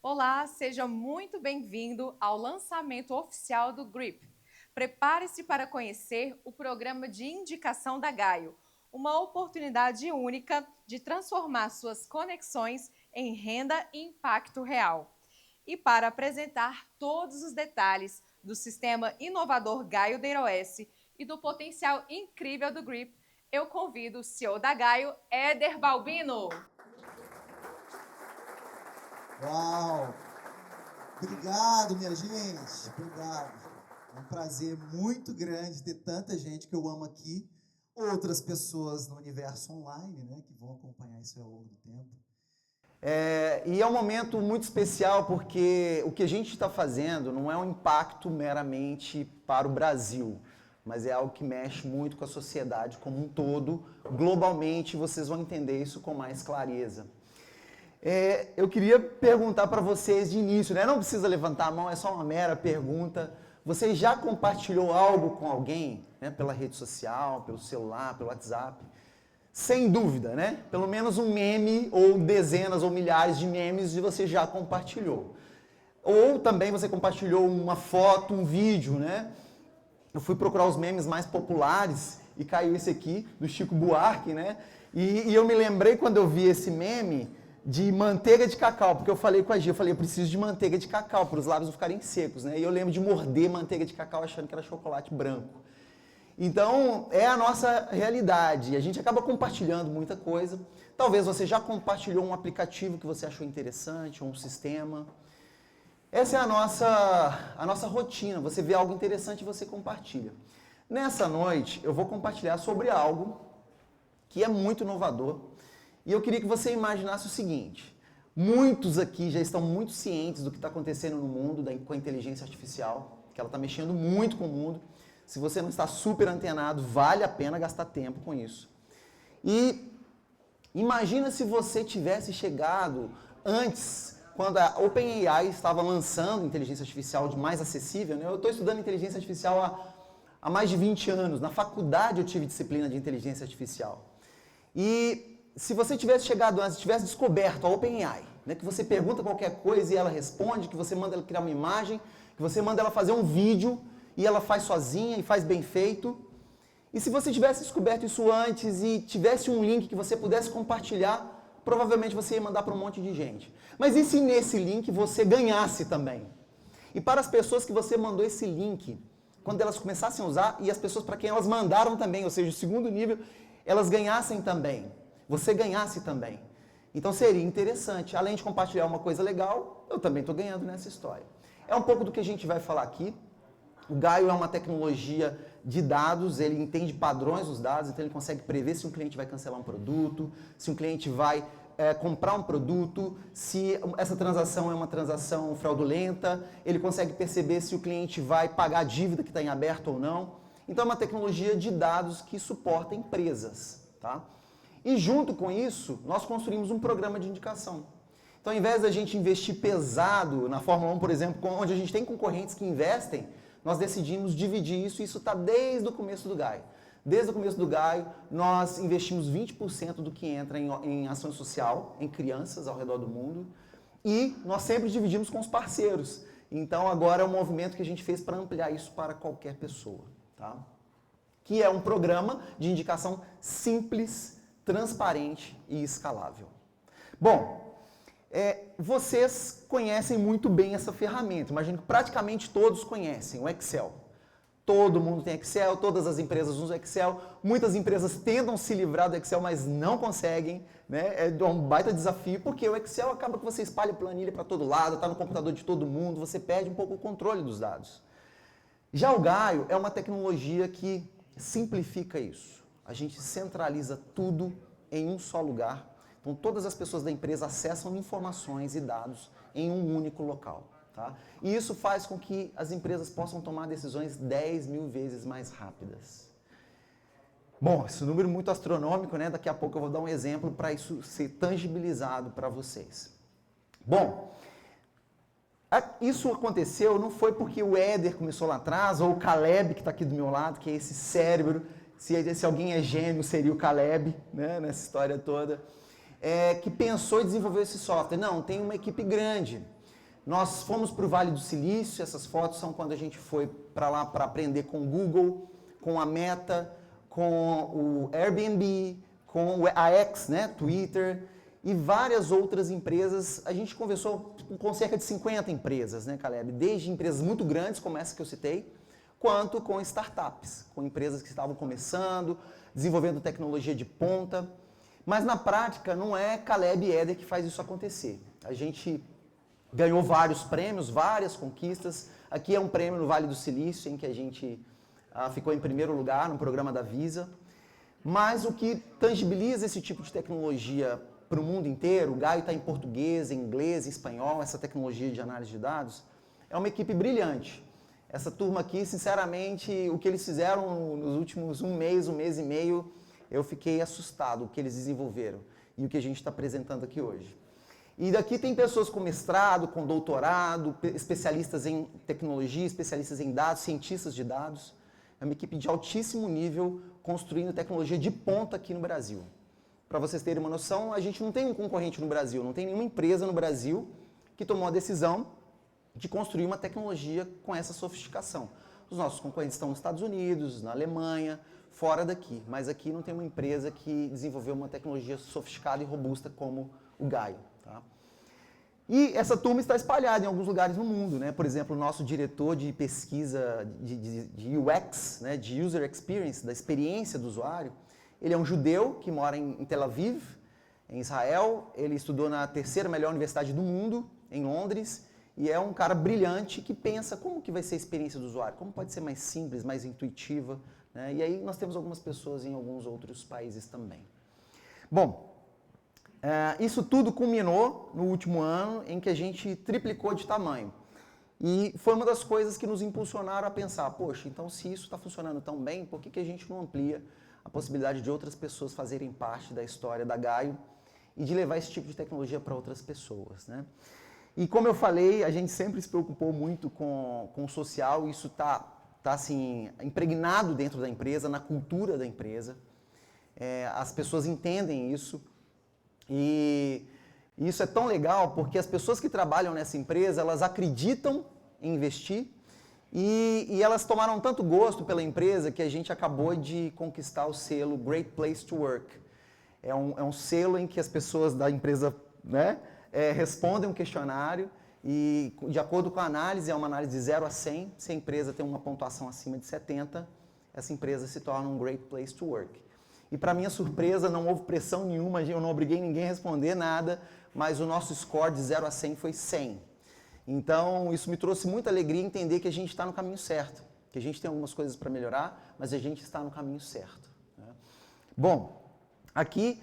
Olá, seja muito bem-vindo ao lançamento oficial do GRIP. Prepare-se para conhecer o programa de indicação da Gaio, uma oportunidade única de transformar suas conexões em renda e impacto real. E para apresentar todos os detalhes do sistema inovador Gaio DataOS e do potencial incrível do GRIP, eu convido o CEO da Gaio, Éder Balbino. Uau! Obrigado, minha gente. Obrigado. É um prazer muito grande ter tanta gente que eu amo aqui, outras pessoas no universo online, né, que vão acompanhar isso ao longo do tempo. E é um momento muito especial porque o que a gente está fazendo não é um impacto meramente para o Brasil, mas é algo que mexe muito com a sociedade como um todo. Globalmente, vocês vão entender isso com mais clareza. Eu queria perguntar para vocês de início, né? Não precisa levantar a mão, é só uma mera pergunta. Você já compartilhou algo com alguém, né? Pela rede social, pelo celular, pelo WhatsApp? Sem dúvida, né? Pelo menos um meme ou dezenas ou milhares de memes você já compartilhou. Ou também você compartilhou uma foto, um vídeo, né? Eu fui procurar os memes mais populares e caiu esse aqui, do Chico Buarque, né? E eu me lembrei quando eu vi esse meme de manteiga de cacau, porque eu falei com a Gia, eu preciso de manteiga de cacau para os lábios não ficarem secos, né? E eu lembro de morder manteiga de cacau achando que era chocolate branco. Então, é a nossa realidade. A gente acaba compartilhando muita coisa. Talvez você já compartilhou um aplicativo que você achou interessante, ou um sistema. Essa é a nossa rotina. Você vê algo interessante e você compartilha. Nessa noite, eu vou compartilhar sobre algo que é muito inovador. E eu queria que você imaginasse o seguinte. Muitos aqui já estão muito cientes do que está acontecendo no mundo com a inteligência artificial, que ela está mexendo muito com o mundo. Se você não está super antenado, vale a pena gastar tempo com isso. E imagina se você tivesse chegado antes, quando a OpenAI estava lançando inteligência artificial de mais acessível, né? Eu estou estudando inteligência artificial há mais de 20 anos. Na faculdade eu tive disciplina de inteligência artificial. E se você tivesse chegado antes, tivesse descoberto a OpenAI, né? Que você pergunta qualquer coisa e ela responde, que você manda ela criar uma imagem, que você manda ela fazer um vídeo, e ela faz sozinha e faz bem feito. E se você tivesse descoberto isso antes e tivesse um link que você pudesse compartilhar, provavelmente você ia mandar para um monte de gente. Mas e se nesse link você ganhasse também? E para as pessoas que você mandou esse link, quando elas começassem a usar, e as pessoas para quem elas mandaram também, ou seja, o segundo nível, elas ganhassem também. Você ganhasse também. Então seria interessante. Além de compartilhar uma coisa legal, eu também estou ganhando nessa história. É um pouco do que a gente vai falar aqui. O Gaio é uma tecnologia de dados, ele entende padrões dos dados, então ele consegue prever se um cliente vai cancelar um produto, se um cliente vai comprar um produto, se essa transação é uma transação fraudulenta, ele consegue perceber se o cliente vai pagar a dívida que está em aberto ou não. Então é uma tecnologia de dados que suporta empresas, tá? E junto com isso, nós construímos um programa de indicação. Então, ao invés da gente investir pesado na Fórmula 1, por exemplo, onde a gente tem concorrentes que investem, nós decidimos dividir isso, e isso está desde o começo do Gaio. Desde o começo do Gaio, nós investimos 20% do que entra em ação social, em crianças ao redor do mundo, e nós sempre dividimos com os parceiros. Então, agora é um movimento que a gente fez para ampliar isso para qualquer pessoa, tá? Que é um programa de indicação simples, transparente e escalável. Bom, vocês conhecem muito bem essa ferramenta. Imagino que praticamente todos conhecem o Excel. Todo mundo tem Excel, todas as empresas usam Excel, muitas empresas tentam se livrar do Excel, mas não conseguem, né? É um baita desafio, porque o Excel acaba que você espalha planilha para todo lado, está no computador de todo mundo, você perde um pouco o controle dos dados. Já o Gaio é uma tecnologia que simplifica isso. A gente centraliza tudo em um só lugar, então todas as pessoas da empresa acessam informações e dados em um único local. Tá? E isso faz com que as empresas possam tomar decisões 10.000 vezes mais rápidas. Bom, esse número é muito astronômico, né? Daqui a pouco eu vou dar um exemplo para isso ser tangibilizado para vocês. Bom, isso aconteceu não foi porque o Éder começou lá atrás, ou o Caleb, que está aqui do meu lado, que é esse cérebro, se alguém é gênio, seria o Caleb, né? Nessa história toda, que pensou e desenvolveu esse software. Não, tem uma equipe grande. Nós fomos para o Vale do Silício, essas fotos são quando a gente foi para lá para aprender com o Google, com a Meta, com o Airbnb, com a X, né, Twitter e várias outras empresas. A gente conversou com cerca de 50 empresas, né, Caleb? Desde empresas muito grandes, como essa que eu citei, quanto com startups, com empresas que estavam começando, desenvolvendo tecnologia de ponta. Mas na prática não é Caleb e Éder que faz isso acontecer. A gente ganhou vários prêmios, várias conquistas. Aqui é um prêmio no Vale do Silício, em que a gente ficou em primeiro lugar no programa da Visa. Mas o que tangibiliza esse tipo de tecnologia para o mundo inteiro, o Gaio está em português, em inglês, em espanhol, essa tecnologia de análise de dados, é uma equipe brilhante. Essa turma aqui, sinceramente, o que eles fizeram nos últimos um mês e meio, eu fiquei assustado, o que eles desenvolveram e o que a gente está apresentando aqui hoje. E daqui tem pessoas com mestrado, com doutorado, especialistas em tecnologia, especialistas em dados, cientistas de dados. É uma equipe de altíssimo nível construindo tecnologia de ponta aqui no Brasil. Para vocês terem uma noção, a gente não tem um concorrente no Brasil, não tem nenhuma empresa no Brasil que tomou a decisão de construir uma tecnologia com essa sofisticação. Os nossos concorrentes estão nos Estados Unidos, na Alemanha, fora daqui, mas aqui não tem uma empresa que desenvolveu uma tecnologia sofisticada e robusta como o Gaio. Tá? E essa turma está espalhada em alguns lugares no mundo, né? Por exemplo, o nosso diretor de pesquisa de UX, né? De User Experience, da experiência do usuário, ele é um judeu que mora em Tel Aviv, em Israel. Ele estudou na terceira melhor universidade do mundo, em Londres, e é um cara brilhante que pensa como que vai ser a experiência do usuário, como pode ser mais simples, mais intuitiva, né? E aí nós temos algumas pessoas em alguns outros países também. Bom, isso tudo culminou no último ano em que a gente triplicou de tamanho. E foi uma das coisas que nos impulsionaram a pensar, poxa, então se isso está funcionando tão bem, por que a gente não amplia a possibilidade de outras pessoas fazerem parte da história da Gaio e de levar esse tipo de tecnologia para outras pessoas, né? E como eu falei, a gente sempre se preocupou muito com o social, isso está assim, impregnado dentro da empresa, na cultura da empresa. As pessoas entendem isso. E isso é tão legal porque as pessoas que trabalham nessa empresa, elas acreditam em investir e elas tomaram tanto gosto pela empresa que a gente acabou de conquistar o selo Great Place to Work. É um selo em que as pessoas da empresa, né, respondem um questionário e, de acordo com a análise, é uma análise de 0 a 100, se a empresa tem uma pontuação acima de 70, essa empresa se torna um Great Place to Work. E para minha surpresa, não houve pressão nenhuma, eu não obriguei ninguém a responder nada, mas o nosso score de 0 a 100 foi 100. Então, isso me trouxe muita alegria entender que a gente está no caminho certo, que a gente tem algumas coisas para melhorar, mas a gente está no caminho certo, né? Bom, aqui,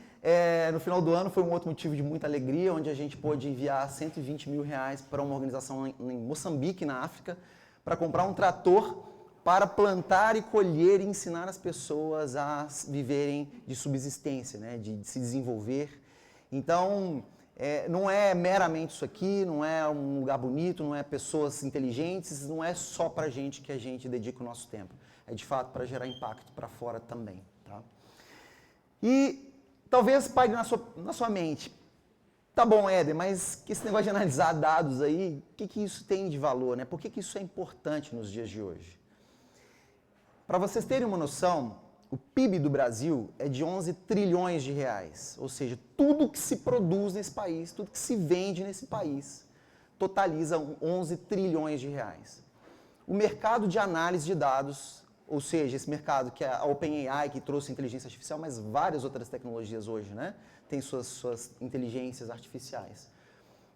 no final do ano, foi um outro motivo de muita alegria, onde a gente pôde enviar R$120 mil para uma organização em Moçambique, na África, para comprar um trator para plantar e colher e ensinar as pessoas a viverem de subsistência, né? De se desenvolver. Então, não é meramente isso aqui, não é um lugar bonito, não é pessoas inteligentes, não é só para a gente que a gente dedica o nosso tempo. É de fato para gerar impacto para fora também. Tá? E talvez paire na sua mente, tá bom, Éder, mas esse negócio de analisar dados aí, o que isso tem de valor, né? Por que isso é importante nos dias de hoje? Para vocês terem uma noção, o PIB do Brasil é de 11 trilhões de reais, ou seja, tudo que se produz nesse país, tudo que se vende nesse país, totaliza 11 trilhões de reais. o mercado de análise de dados, ou seja, esse mercado que é a OpenAI, que trouxe inteligência artificial, mas várias outras tecnologias hoje, né? Tem suas inteligências artificiais.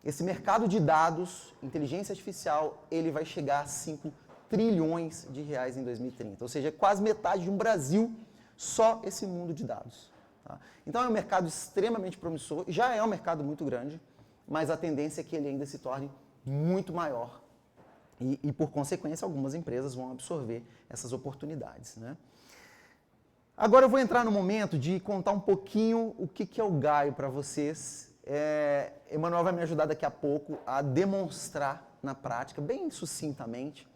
Esse mercado de dados, inteligência artificial, ele vai chegar a 5 trilhões de reais em 2030. Ou seja, quase metade de um Brasil, só esse mundo de dados. Tá? Então é um mercado extremamente promissor, já é um mercado muito grande, mas a tendência é que ele ainda se torne muito maior. E por consequência, algumas empresas vão absorver essas oportunidades. Né? Agora eu vou entrar no momento de contar um pouquinho o que é o Gaio para vocês. Emanuel vai me ajudar daqui a pouco a demonstrar na prática, bem sucintamente.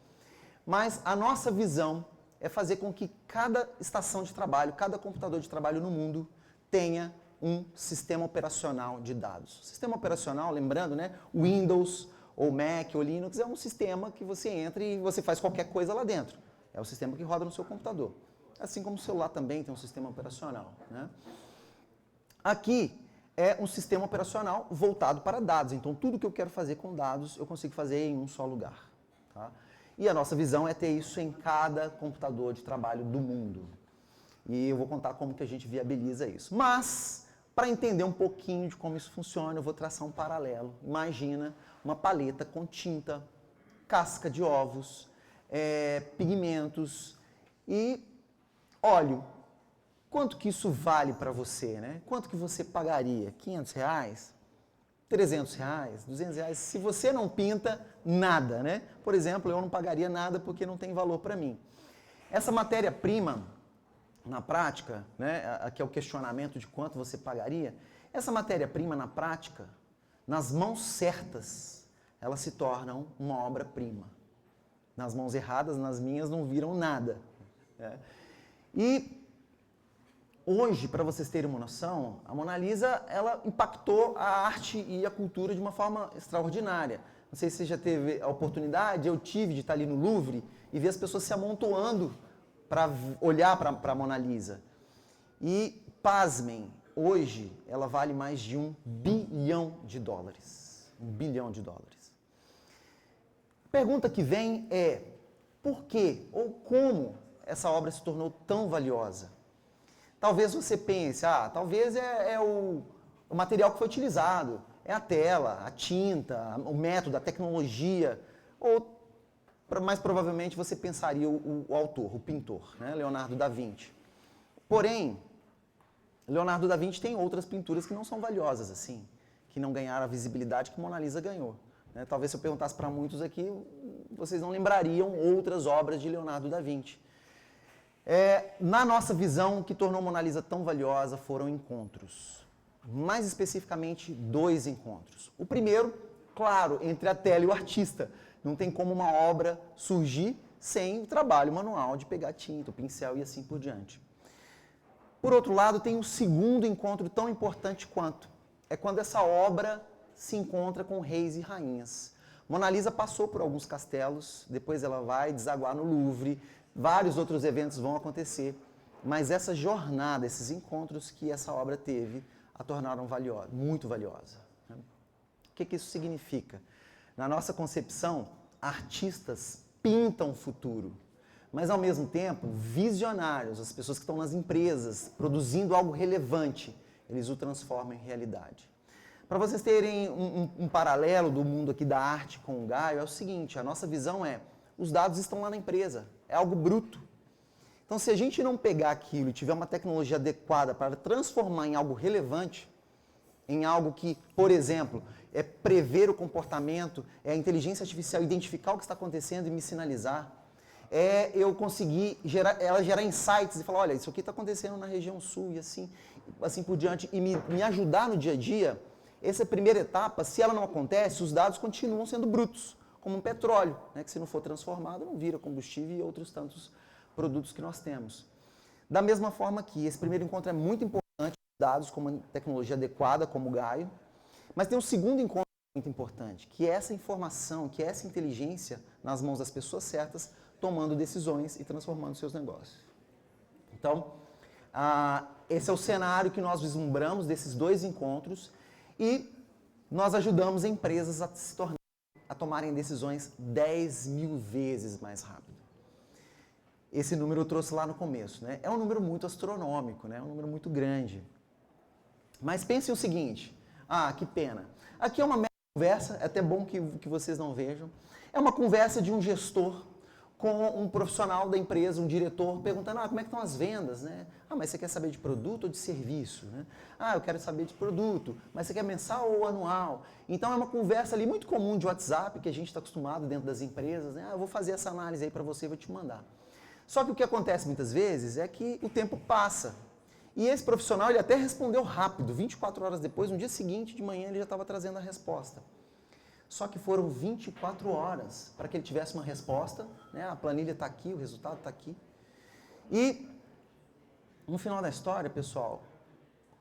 Mas a nossa visão é fazer com que cada estação de trabalho, cada computador de trabalho no mundo tenha um sistema operacional de dados. Sistema operacional, lembrando, né? Windows, ou Mac, ou Linux, é um sistema que você entra e você faz qualquer coisa lá dentro. É o sistema que roda no seu computador. Assim como o celular também tem um sistema operacional. Né? Aqui é um sistema operacional voltado para dados. Então, tudo que eu quero fazer com dados, eu consigo fazer em um só lugar. Tá? E a nossa visão é ter isso em cada computador de trabalho do mundo. E eu vou contar como que a gente viabiliza isso. Mas, para entender um pouquinho de como isso funciona, eu vou traçar um paralelo. Imagina uma paleta com tinta, casca de ovos, pigmentos e óleo. Quanto que isso vale para você, né? Quanto que você pagaria? R$500? R$300? R$200? Se você não pinta, nada, né? Por exemplo, eu não pagaria nada porque não tem valor para mim. Essa matéria-prima, na prática, né, aqui é o questionamento de quanto você pagaria, essa matéria-prima, na prática, nas mãos certas, elas se tornam uma obra-prima. Nas mãos erradas, nas minhas, não viram nada. Né? E hoje, para vocês terem uma noção, a Mona Lisa ela impactou a arte e a cultura de uma forma extraordinária. Não sei se você já teve a oportunidade, eu tive de estar ali no Louvre e ver as pessoas se amontoando para olhar para a Mona Lisa. E, pasmem, hoje ela vale mais de $1 bilhão. $1 bilhão. A pergunta que vem é, por que ou como essa obra se tornou tão valiosa? Talvez você pense, talvez é o material que foi utilizado, é a tela, a tinta, o método, a tecnologia, ou mais provavelmente você pensaria o autor, o pintor, né? Leonardo da Vinci. Porém, Leonardo da Vinci tem outras pinturas que não são valiosas assim, que não ganharam a visibilidade que Mona Lisa ganhou. Né? Talvez se eu perguntasse para muitos aqui, vocês não lembrariam outras obras de Leonardo da Vinci. Na nossa visão, o que tornou Mona Lisa tão valiosa foram encontros. Mais especificamente, 2 encontros. O primeiro, claro, entre a tela e o artista. Não tem como uma obra surgir sem o trabalho manual de pegar tinta, o pincel e assim por diante. Por outro lado, tem um segundo encontro tão importante quanto. É quando essa obra se encontra com reis e rainhas. Mona Lisa passou por alguns castelos, depois ela vai desaguar no Louvre, vários outros eventos vão acontecer, mas essa jornada, esses encontros que essa obra teve, a tornaram muito valiosa. O que isso significa? Na nossa concepção, artistas pintam o futuro, mas ao mesmo tempo, visionários, as pessoas que estão nas empresas, produzindo algo relevante, eles o transformam em realidade. Para vocês terem um paralelo do mundo aqui da arte com o Gaio, é o seguinte, a nossa visão é, os dados estão lá na empresa, é algo bruto. Então, se a gente não pegar aquilo e tiver uma tecnologia adequada para transformar em algo relevante, em algo que, por exemplo, é prever o comportamento, é a inteligência artificial identificar o que está acontecendo e me sinalizar, é eu conseguir gerar insights e falar, olha, isso aqui está acontecendo na região sul e assim por diante, e me ajudar no dia a dia, essa primeira etapa, se ela não acontece, os dados continuam sendo brutos, como um petróleo, né, que se não for transformado não vira combustível e outros tantos produtos que nós temos. Da mesma forma que esse primeiro encontro é muito importante, dados como uma tecnologia adequada, como o Gaio, mas tem um segundo encontro muito importante, que é essa informação, que é essa inteligência nas mãos das pessoas certas, tomando decisões e transformando seus negócios. Então, esse é o cenário que nós vislumbramos desses 2 encontros e nós ajudamos empresas a a tomarem decisões 10 mil vezes mais rápido. Esse número eu trouxe lá no começo, né? É um número muito astronômico, né? É um número muito grande. Mas pense o seguinte, que pena. Aqui é uma mera conversa, é até bom que vocês não vejam. É uma conversa de um gestor com um profissional da empresa, um diretor, perguntando, como é que estão as vendas, né? Mas você quer saber de produto ou de serviço, né? Eu quero saber de produto, mas você quer mensal ou anual? Então é uma conversa ali muito comum de WhatsApp, que a gente está acostumado dentro das empresas, né? Eu vou fazer essa análise aí para você e vou te mandar. Só que o que acontece muitas vezes é que o tempo passa. E esse profissional, ele até respondeu rápido, 24 horas depois, no dia seguinte de manhã ele já estava trazendo a resposta. Só que foram 24 horas para que ele tivesse uma resposta, né? A planilha está aqui, o resultado está aqui. E no final da história, pessoal,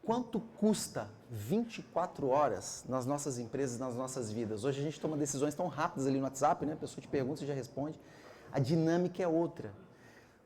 quanto custa 24 horas nas nossas empresas, nas nossas vidas? Hoje a gente toma decisões tão rápidas ali no WhatsApp, né? A pessoa te pergunta, você já responde. A dinâmica é outra.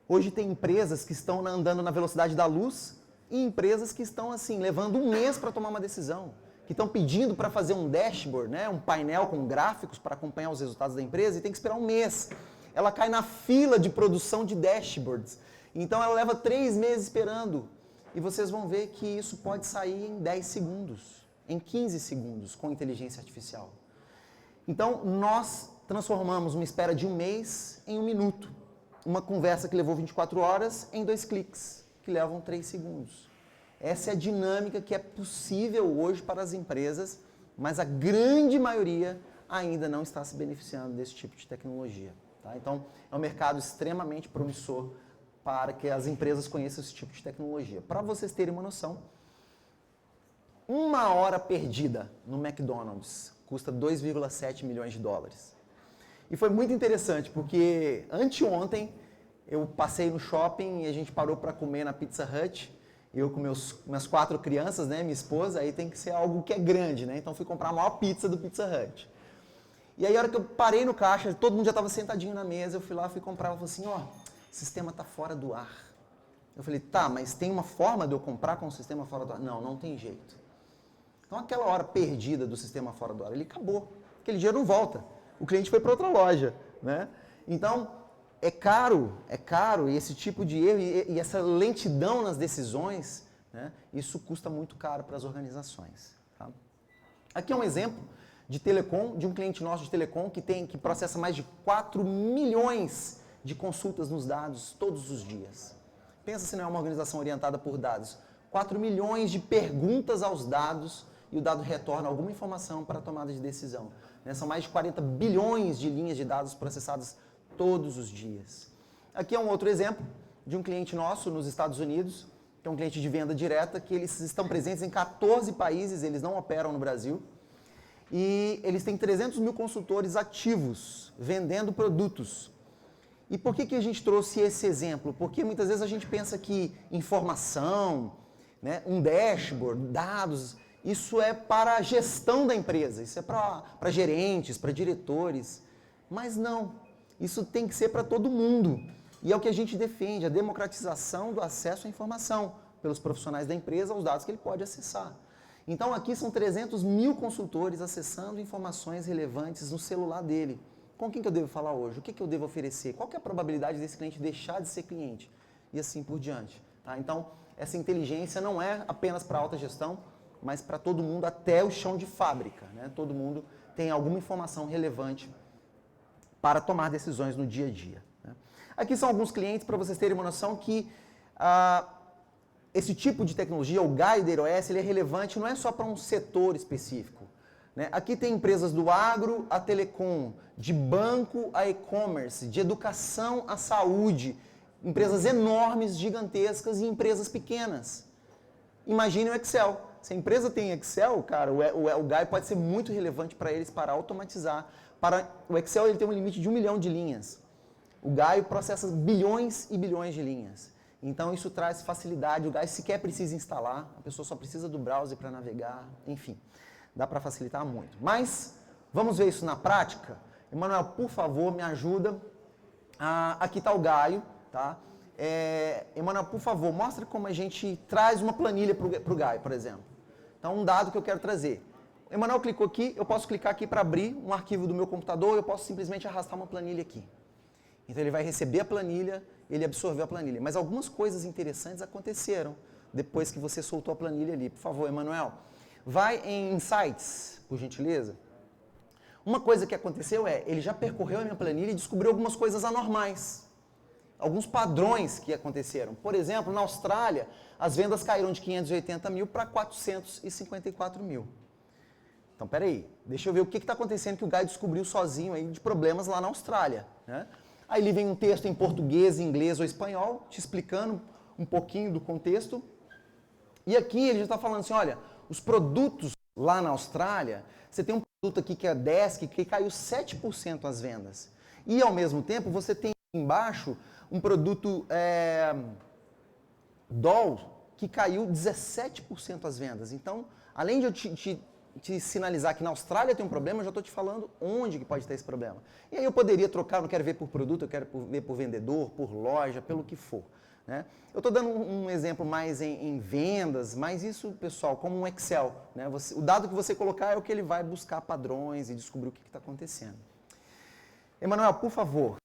Hoje tem empresas que estão andando na velocidade da luz e empresas que estão assim levando um mês para tomar uma decisão, que estão pedindo para fazer um dashboard, né, um painel com gráficos para acompanhar os resultados da empresa e tem que esperar um mês. Ela cai na fila de produção de dashboards. Então ela leva 3 meses esperando. E vocês vão ver que isso pode sair em 10 segundos, em 15 segundos com inteligência artificial. Então nós transformamos uma espera de um mês em 1 minuto. Uma conversa que levou 24 horas em 2 cliques, que levam 3 segundos. Essa é a dinâmica que é possível hoje para as empresas, mas a grande maioria ainda não está se beneficiando desse tipo de tecnologia. Tá? Então, é um mercado extremamente promissor para que as empresas conheçam esse tipo de tecnologia. Para vocês terem uma noção, 1 hora perdida no McDonald's custa 2,7 milhões de dólares. E foi muito interessante, porque anteontem eu passei no shopping e a gente parou para comer na Pizza Hut. Eu com minhas 4 crianças, né, minha esposa, aí tem que ser algo que é grande, né? Então fui comprar a maior pizza do Pizza Hut. E aí a hora que eu parei no caixa, todo mundo já estava sentadinho na mesa, eu fui lá, fui comprar, ela falou assim, o sistema está fora do ar. Eu falei, tá, mas tem uma forma de eu comprar com o sistema fora do ar? Não, não tem jeito. Então aquela hora perdida do sistema fora do ar, ele acabou. Aquele dinheiro não volta. O cliente foi para outra loja, né? Então, é caro, e esse tipo de erro e essa lentidão nas decisões, né, isso custa muito caro para as organizações. Tá? Aqui é um exemplo de telecom, de um cliente nosso de telecom que processa mais de 4 milhões de consultas nos dados todos os dias. Pensa se não é uma organização orientada por dados. 4 milhões de perguntas aos dados e o dado retorna alguma informação para a tomada de decisão. Né? São mais de 40 bilhões de linhas de dados processadas todos os dias. Aqui é um outro exemplo de um cliente nosso nos Estados Unidos, que é um cliente de venda direta, que eles estão presentes em 14 países, eles não operam no Brasil, e eles têm 300 mil consultores ativos, vendendo produtos. E por que a gente trouxe esse exemplo? Porque muitas vezes a gente pensa que informação, né, um dashboard, dados, isso é para a gestão da empresa, isso é para gerentes, para diretores, mas não. Isso tem que ser para todo mundo. E é o que a gente defende, a democratização do acesso à informação pelos profissionais da empresa aos dados que ele pode acessar. Então aqui são 300 mil consultores acessando informações relevantes no celular dele. Com quem que eu devo falar hoje? O que eu devo oferecer? Qual que é a probabilidade desse cliente deixar de ser cliente? E assim por diante. Tá? Então, essa inteligência não é apenas para alta gestão, mas para todo mundo até o chão de fábrica. Né? Todo mundo tem alguma informação relevante para tomar decisões no dia a dia. Né? Aqui são alguns clientes para vocês terem uma noção que esse tipo de tecnologia, o Guider OS, ele é relevante não é só para um setor específico. Né? Aqui tem empresas do agro a telecom, de banco a e-commerce, de educação à saúde, empresas enormes, gigantescas e empresas pequenas. Imagine o Excel. Se a empresa tem Excel, cara, o Guider pode ser muito relevante para eles para automatizar. O Excel ele tem um limite de 1 milhão de linhas. O Gaio processa bilhões e bilhões de linhas. Então isso traz facilidade, o Gaio sequer precisa instalar, a pessoa só precisa do browser para navegar, enfim, dá para facilitar muito. Mas vamos ver isso na prática? Emanuel, por favor, me ajuda. Aqui está o Gaio, tá? Emanuel, por favor, mostra como a gente traz uma planilha para o Gaio, por exemplo. Então um dado que eu quero trazer. Emanuel clicou aqui, eu posso clicar aqui para abrir um arquivo do meu computador, eu posso simplesmente arrastar uma planilha aqui. Então ele vai receber a planilha, ele absorveu a planilha. Mas algumas coisas interessantes aconteceram depois que você soltou a planilha ali. Por favor, Emanuel, vai em Insights, por gentileza. Uma coisa que aconteceu ele já percorreu a minha planilha e descobriu algumas coisas anormais. Alguns padrões que aconteceram. Por exemplo, na Austrália, as vendas caíram de 580 mil para 454 mil. Então, peraí, deixa eu ver o que está acontecendo que o Gaio descobriu sozinho aí de problemas lá na Austrália. Né? Aí ele vem um texto em português, inglês ou espanhol, te explicando um pouquinho do contexto. E aqui ele já está falando assim, olha, os produtos lá na Austrália, você tem um produto aqui que é a Desk, que caiu 7% as vendas. E, ao mesmo tempo, você tem embaixo um produto Doll, que caiu 17% as vendas. Então, além de eu te sinalizar que na Austrália tem um problema, eu já estou te falando onde que pode ter esse problema. E aí eu poderia trocar, não quero ver por produto, eu quero ver por vendedor, por loja, pelo que for. Né? Eu estou dando um exemplo mais em vendas, mas isso, pessoal, como um Excel. Né? O dado que você colocar é o que ele vai buscar padrões e descobrir o que está acontecendo. Emanuel, por favor,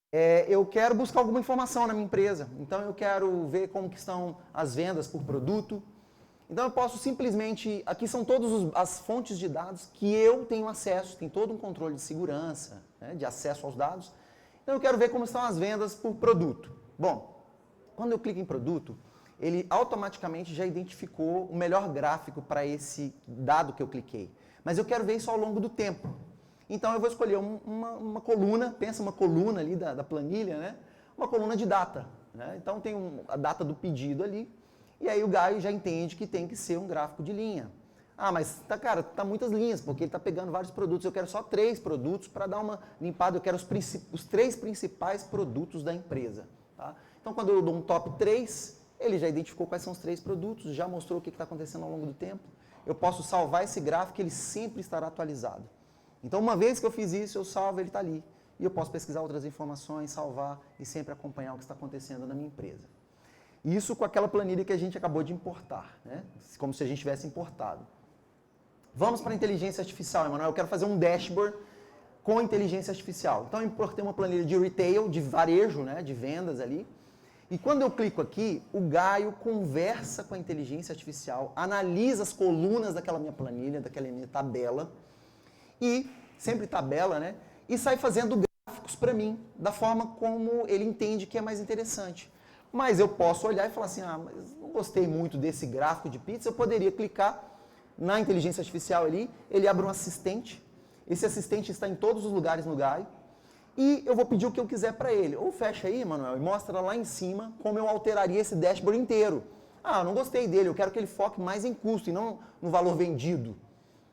eu quero buscar alguma informação na minha empresa. Então eu quero ver como que estão as vendas por produto. Então eu posso simplesmente, aqui são todas as fontes de dados que eu tenho acesso, tem todo um controle de segurança, né, de acesso aos dados. Então eu quero ver como estão as vendas por produto. Bom, quando eu clico em produto, ele automaticamente já identificou o melhor gráfico para esse dado que eu cliquei. Mas eu quero ver isso ao longo do tempo. Então eu vou escolher uma coluna, pensa uma coluna ali da planilha, né? Uma coluna de data. Né? Então tem a data do pedido ali, e aí o Gaio já entende que tem que ser um gráfico de linha. Ah, mas tá muitas linhas, porque ele está pegando vários produtos, eu quero só 3 produtos para dar uma limpada, eu quero os 3 principais produtos da empresa. Tá? Então quando eu dou um top 3, ele já identificou quais são os 3 produtos, já mostrou o que está acontecendo ao longo do tempo. Eu posso salvar esse gráfico, ele sempre estará atualizado. Então, uma vez que eu fiz isso, eu salvo, ele está ali. E eu posso pesquisar outras informações, salvar e sempre acompanhar o que está acontecendo na minha empresa. Isso com aquela planilha que a gente acabou de importar, né? Como se a gente tivesse importado. Vamos para a inteligência artificial, Emanuel. Eu quero fazer um dashboard com inteligência artificial. Então, eu importei uma planilha de retail, de varejo, né? De vendas ali. E quando eu clico aqui, o Gaio conversa com a inteligência artificial, analisa as colunas daquela minha planilha, daquela minha tabela, e, sempre tabela, né? E sai fazendo gráficos para mim, da forma como ele entende que é mais interessante. Mas eu posso olhar e falar assim, mas não gostei muito desse gráfico de pizza, eu poderia clicar na inteligência artificial ali, ele abre um assistente, esse assistente está em todos os lugares no Gaio, e eu vou pedir o que eu quiser para ele. Ou fecha aí, Manuel, e mostra lá em cima como eu alteraria esse dashboard inteiro. Ah, eu não gostei dele, eu quero que ele foque mais em custo e não no valor vendido.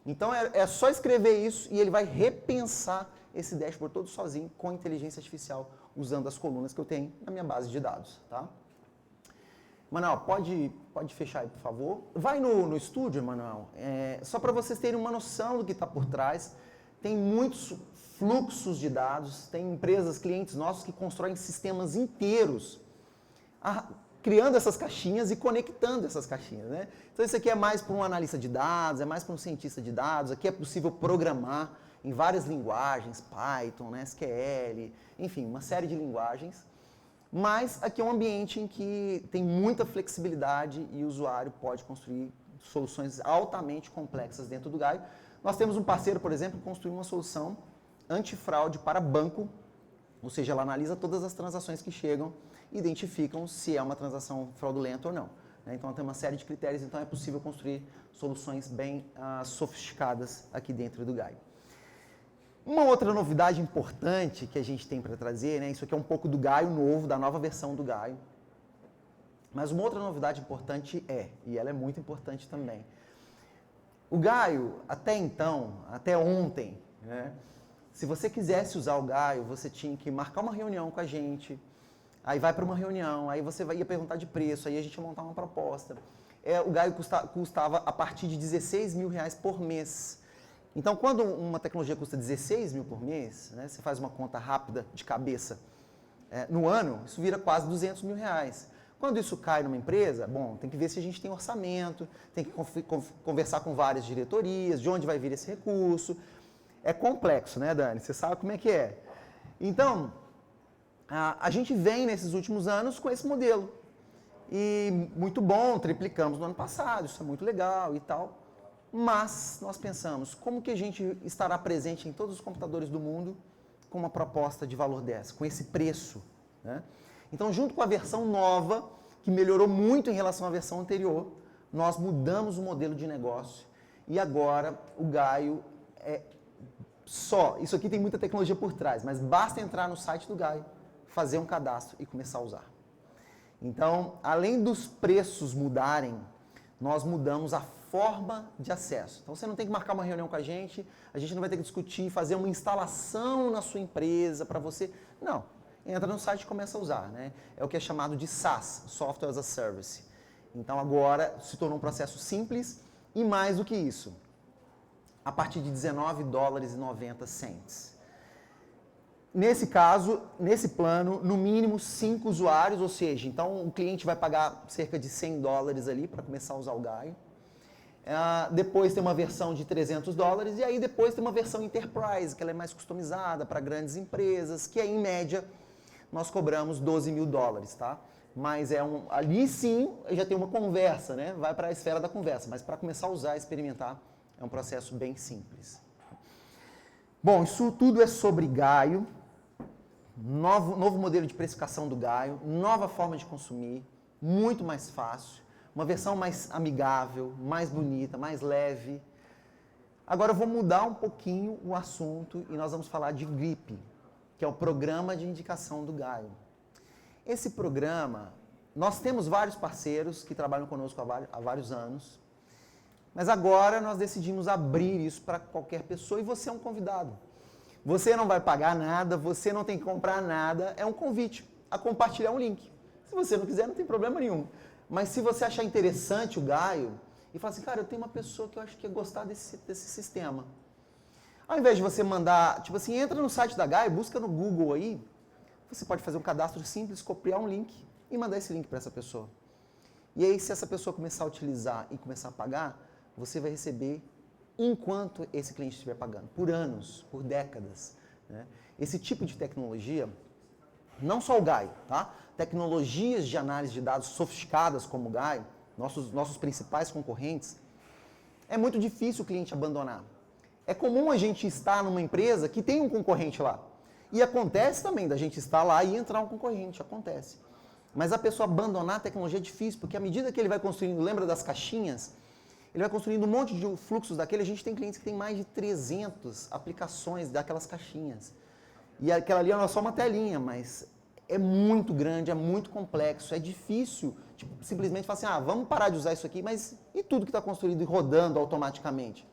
Então é só escrever isso e ele vai repensar esse dashboard todo sozinho com inteligência artificial, usando as colunas que eu tenho na minha base de dados. Tá? Manuel, pode fechar aí, por favor. Vai no estúdio, Manuel, só para vocês terem uma noção do que está por trás. Tem muitos fluxos de dados, tem empresas, clientes nossos que constroem sistemas inteiros criando essas caixinhas e conectando essas caixinhas, né? Então isso aqui é mais para um analista de dados, é mais para um cientista de dados, aqui é possível programar em várias linguagens, Python, né, SQL, enfim, uma série de linguagens, mas aqui é um ambiente em que tem muita flexibilidade e o usuário pode construir soluções altamente complexas dentro do Gaio. Nós temos um parceiro, por exemplo, que construiu uma solução antifraude para banco, ou seja, ela analisa todas as transações que chegam, identificam se é uma transação fraudulenta ou não. Então, tem uma série de critérios, então é possível construir soluções bem sofisticadas aqui dentro do Gaio. Uma outra novidade importante que a gente tem para trazer, né, isso aqui é um pouco do Gaio novo, da nova versão do Gaio, mas uma outra novidade importante e ela é muito importante também, o Gaio, até então, até ontem, né, se você quisesse usar o Gaio, você tinha que marcar uma reunião com a gente, aí vai para uma reunião, aí você ia perguntar de preço, aí a gente ia montar uma proposta. O Gaio custava a partir de R$16 mil por mês. Então, quando uma tecnologia custa 16 mil por mês, né, você faz uma conta rápida de cabeça, no ano, isso vira quase R$200 mil. Quando isso cai numa empresa, bom, tem que ver se a gente tem orçamento, tem que conversar com várias diretorias, de onde vai vir esse recurso. É complexo, né, Dani? Você sabe como é que é. Então, a gente vem nesses últimos anos com esse modelo. E muito bom, triplicamos no ano passado, isso é muito legal e tal. Mas nós pensamos, como que a gente estará presente em todos os computadores do mundo com uma proposta de valor dessa, com esse preço, né? Então, junto com a versão nova, que melhorou muito em relação à versão anterior, nós mudamos o modelo de negócio e agora o Gaio é só, isso aqui tem muita tecnologia por trás, mas basta entrar no site do Gaio, fazer um cadastro e começar a usar. Então, além dos preços mudarem, nós mudamos a forma de acesso. Então, você não tem que marcar uma reunião com a gente não vai ter que discutir, fazer uma instalação na sua empresa para você. Não. Entra no site e começa a usar, né? É o que é chamado de SaaS, Software as a Service. Então agora se tornou um processo simples e mais do que isso, a partir de $19,90. Nesse caso, nesse plano, no mínimo 5 usuários, ou seja, então o cliente vai pagar cerca de $100 ali para começar a usar o Gaio. Depois tem uma versão de $300 e aí depois tem uma versão Enterprise, que ela é mais customizada para grandes empresas, que aí em média nós cobramos $12.000, tá? Mas ali sim já tem uma conversa, né? Vai para a esfera da conversa, mas para começar a usar e experimentar é um processo bem simples. Bom, isso tudo é sobre Gaio, novo modelo de precificação do Gaio, nova forma de consumir, muito mais fácil, uma versão mais amigável, mais bonita, mais leve. Agora eu vou mudar um pouquinho o assunto e nós vamos falar de GRIP, que é o Programa de Indicação do Gaio. Esse programa, nós temos vários parceiros que trabalham conosco há vários anos, mas agora nós decidimos abrir isso para qualquer pessoa e você é um convidado. Você não vai pagar nada, você não tem que comprar nada, é um convite a compartilhar um link. Se você não quiser, não tem problema nenhum. Mas se você achar interessante o Gaio e falar assim, cara, eu tenho uma pessoa que eu acho que ia gostar desse sistema. Ao invés de você mandar, tipo assim, entra no site da Gaio, busca no Google aí, você pode fazer um cadastro simples, copiar um link e mandar esse link para essa pessoa. E aí, se essa pessoa começar a utilizar e começar a pagar, você vai receber enquanto esse cliente estiver pagando, por anos, por décadas, né? Esse tipo de tecnologia, não só o Gaio, tá? Tecnologias de análise de dados sofisticadas como o Gaio, nossos principais concorrentes, é muito difícil o cliente abandonar. É comum a gente estar numa empresa que tem um concorrente lá. E acontece também da gente estar lá e entrar um concorrente, acontece. Mas a pessoa abandonar a tecnologia é difícil, porque à medida que ele vai construindo, lembra das caixinhas? Ele vai construindo um monte de fluxos daquele, a gente tem clientes que tem mais de 300 aplicações daquelas caixinhas. E aquela ali é só uma telinha, mas é muito grande, é muito complexo, é difícil tipo, simplesmente falar assim, vamos parar de usar isso aqui, mas e tudo que está construído e rodando automaticamente?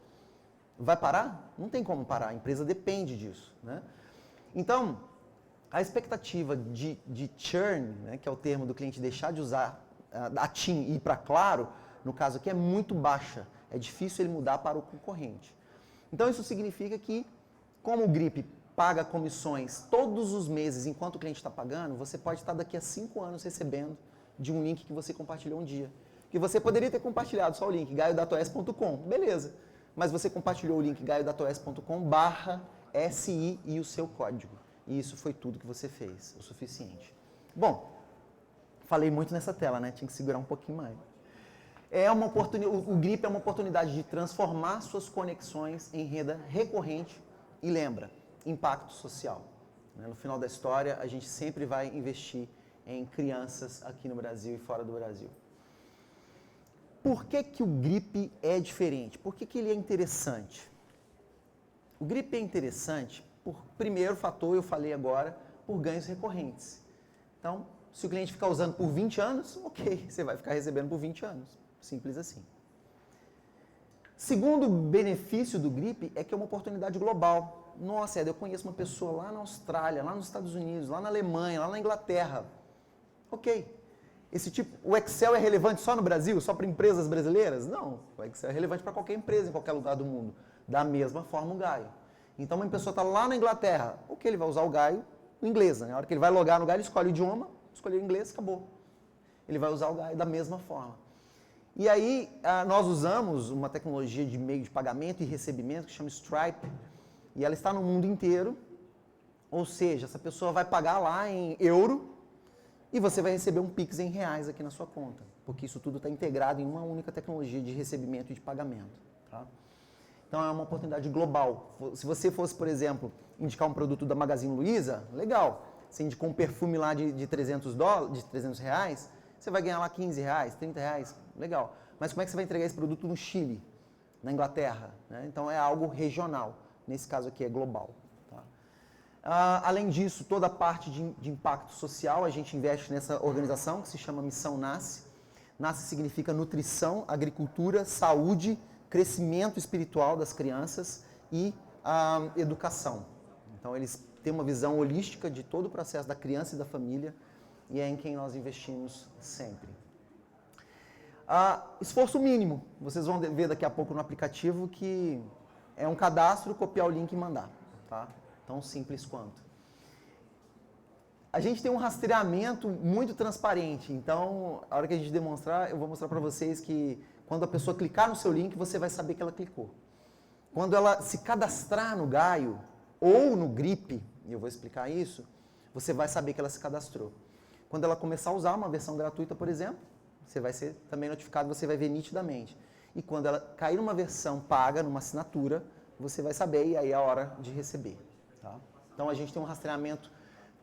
Vai parar? Não tem como parar, a empresa depende disso, né? Então, a expectativa de churn, né, que é o termo do cliente deixar de usar a TIM e ir para Claro, no caso aqui, é muito baixa. É difícil ele mudar para o concorrente. Então, isso significa que, como o GRIP paga comissões todos os meses enquanto o cliente está pagando, você pode estar daqui a 5 anos recebendo de um link que você compartilhou um dia. Que você poderia ter compartilhado só o link, gaiodatoes.com, beleza. Mas você compartilhou o link gaiodatoes.com/SI e o seu código. E isso foi tudo que você fez, o suficiente. Bom, falei muito nessa tela, né? Tinha que segurar um pouquinho mais. O GRIP é uma oportunidade de transformar suas conexões em renda recorrente e lembra, impacto social. No final da história, a gente sempre vai investir em crianças aqui no Brasil e fora do Brasil. Por que que o GRIP é diferente? Por que que ele é interessante? O GRIP é interessante por primeiro fator, eu falei agora, por ganhos recorrentes. Então, se o cliente ficar usando por 20 anos, ok, você vai ficar recebendo por 20 anos. Simples assim. Segundo benefício do GRIP é que é uma oportunidade global. Nossa, Ed, eu conheço uma pessoa lá na Austrália, lá nos Estados Unidos, lá na Alemanha, lá na Inglaterra. Ok. O Excel é relevante só no Brasil, só para empresas brasileiras? Não. O Excel é relevante para qualquer empresa, em qualquer lugar do mundo. Da mesma forma o Gaio. Então, uma pessoa está lá na Inglaterra, ele vai usar o Gaio no inglês. Né? Na hora que ele vai logar no Gaio, ele escolhe o idioma, escolheu o inglês, acabou. ele vai usar o Gaio da mesma forma. E aí, nós usamos uma tecnologia de meio de pagamento e recebimento que chama Stripe, e ela está no mundo inteiro, ou seja, essa pessoa vai pagar lá em euro e você vai receber um Pix em reais aqui na sua conta, porque isso tudo está integrado em uma única tecnologia de recebimento e de pagamento. Tá? Então, é uma oportunidade global. Se você fosse, por exemplo, indicar um produto da Magazine Luiza, legal. Você indicou um perfume lá de $300, reais, você vai ganhar lá 15 reais, 30 reais, legal. Mas como é que você vai entregar esse produto no Chile, na Inglaterra? Né? Então é algo regional, nesse caso aqui é global. Tá? Além disso, toda a parte de impacto social, a gente investe nessa organização que se chama Missão Nasce. Nasce significa nutrição, agricultura, saúde, crescimento espiritual das crianças e educação. Então eles têm uma visão holística de todo o processo da criança e da família, e é em quem nós investimos sempre. Esforço mínimo. Vocês vão ver daqui a pouco no aplicativo que é um cadastro, copiar o link e mandar. Tá? Tão simples quanto. A gente tem um rastreamento muito transparente. Então, a hora que a gente demonstrar, eu vou mostrar para vocês que quando a pessoa clicar no seu link, você vai saber que ela clicou. Quando ela se cadastrar no Gaio ou no Grip, e eu vou explicar isso, você vai saber que ela se cadastrou. Quando ela começar a usar uma versão gratuita, por exemplo, você vai ser também notificado, você vai ver nitidamente. E quando ela cair numa versão paga, numa assinatura, você vai saber e aí é a hora de receber. Tá? Então a gente tem um rastreamento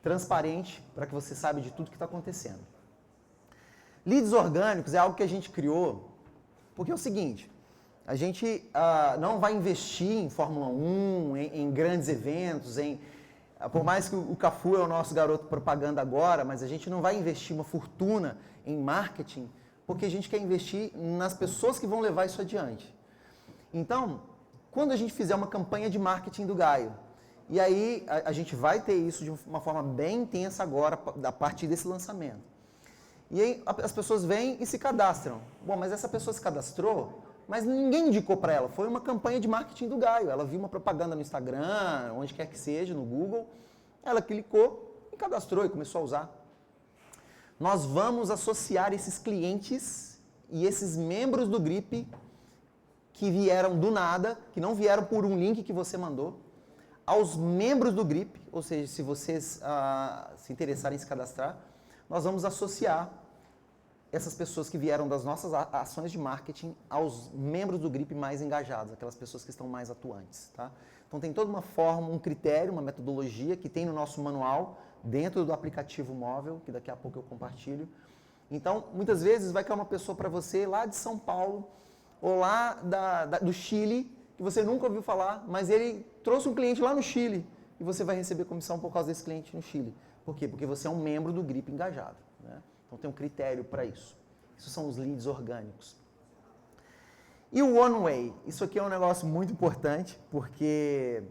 transparente para que você saiba de tudo que está acontecendo. Leads orgânicos é algo que a gente criou, porque é o seguinte, a gente não vai investir em Fórmula 1, em grandes eventos, por mais que o Cafu é o nosso garoto propaganda agora, mas a gente não vai investir uma fortuna em marketing, porque a gente quer investir nas pessoas que vão levar isso adiante. Então, quando a gente fizer uma campanha de marketing do Gaio, e aí a gente vai ter isso de uma forma bem intensa agora, a partir desse lançamento. E aí as pessoas vêm e se cadastram. Bom, mas essa pessoa se cadastrou, mas ninguém indicou para ela. Foi uma campanha de marketing do Gaio. Ela viu uma propaganda no Instagram, onde quer que seja, no Google. Ela clicou e cadastrou e começou a usar. Nós vamos associar esses clientes e esses membros do Grip que vieram do nada, que não vieram por um link que você mandou, aos membros do Grip, ou seja, se vocês se interessarem em se cadastrar, nós vamos associar essas pessoas que vieram das nossas ações de marketing aos membros do Grip mais engajados, aquelas pessoas que estão mais atuantes. Tá? Então tem toda uma forma, um critério, uma metodologia que tem no nosso manual, dentro do aplicativo móvel, que daqui a pouco eu compartilho. Então, muitas vezes vai cair uma pessoa para você lá de São Paulo, ou lá do Chile, que você nunca ouviu falar, mas ele trouxe um cliente lá no Chile, e você vai receber comissão por causa desse cliente no Chile. Por quê? Porque você é um membro do Grip engajado. Né? Então tem um critério para isso. Isso são os leads orgânicos. E o One Way? Isso aqui é um negócio muito importante, porque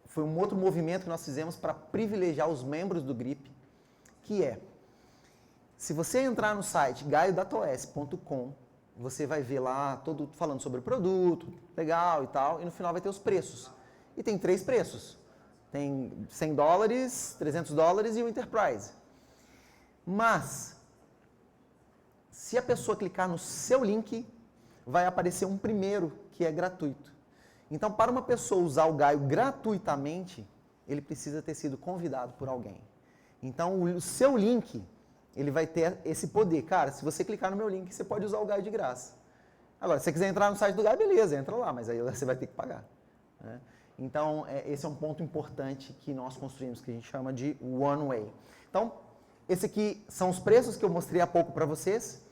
foi um outro movimento que nós fizemos para privilegiar os membros do Grip, que é, se você entrar no site gaio.os.com, você vai ver lá todo falando sobre o produto, legal e tal, e no final vai ter os preços. E tem 3 preços. Tem $100, $300 e o Enterprise. Mas, se a pessoa clicar no seu link, vai aparecer um primeiro que é gratuito. Então, para uma pessoa usar o Gaio gratuitamente, ele precisa ter sido convidado por alguém. Então, o seu link, ele vai ter esse poder. Cara, se você clicar no meu link, você pode usar o Gaio de graça. Agora, se você quiser entrar no site do Gaio, beleza, entra lá, mas aí você vai ter que pagar. Né? Então, esse é um ponto importante que nós construímos, que a gente chama de One Way. Então, esse aqui são os preços que eu mostrei há pouco para vocês.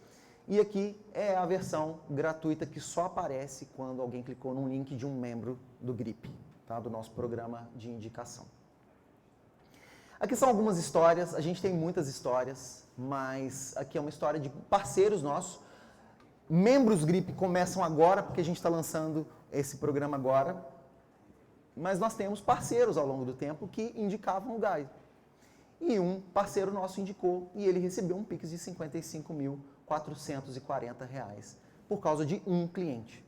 E aqui é a versão gratuita que só aparece quando alguém clicou num link de um membro do Grip, tá? Do nosso programa de indicação. Aqui são algumas histórias, a gente tem muitas histórias, mas aqui é uma história de parceiros nossos. Membros Grip começam agora, porque a gente está lançando esse programa agora, mas nós temos parceiros ao longo do tempo que indicavam o Gaio. E um parceiro nosso indicou e ele recebeu um Pix de R$55.440 por causa de um cliente.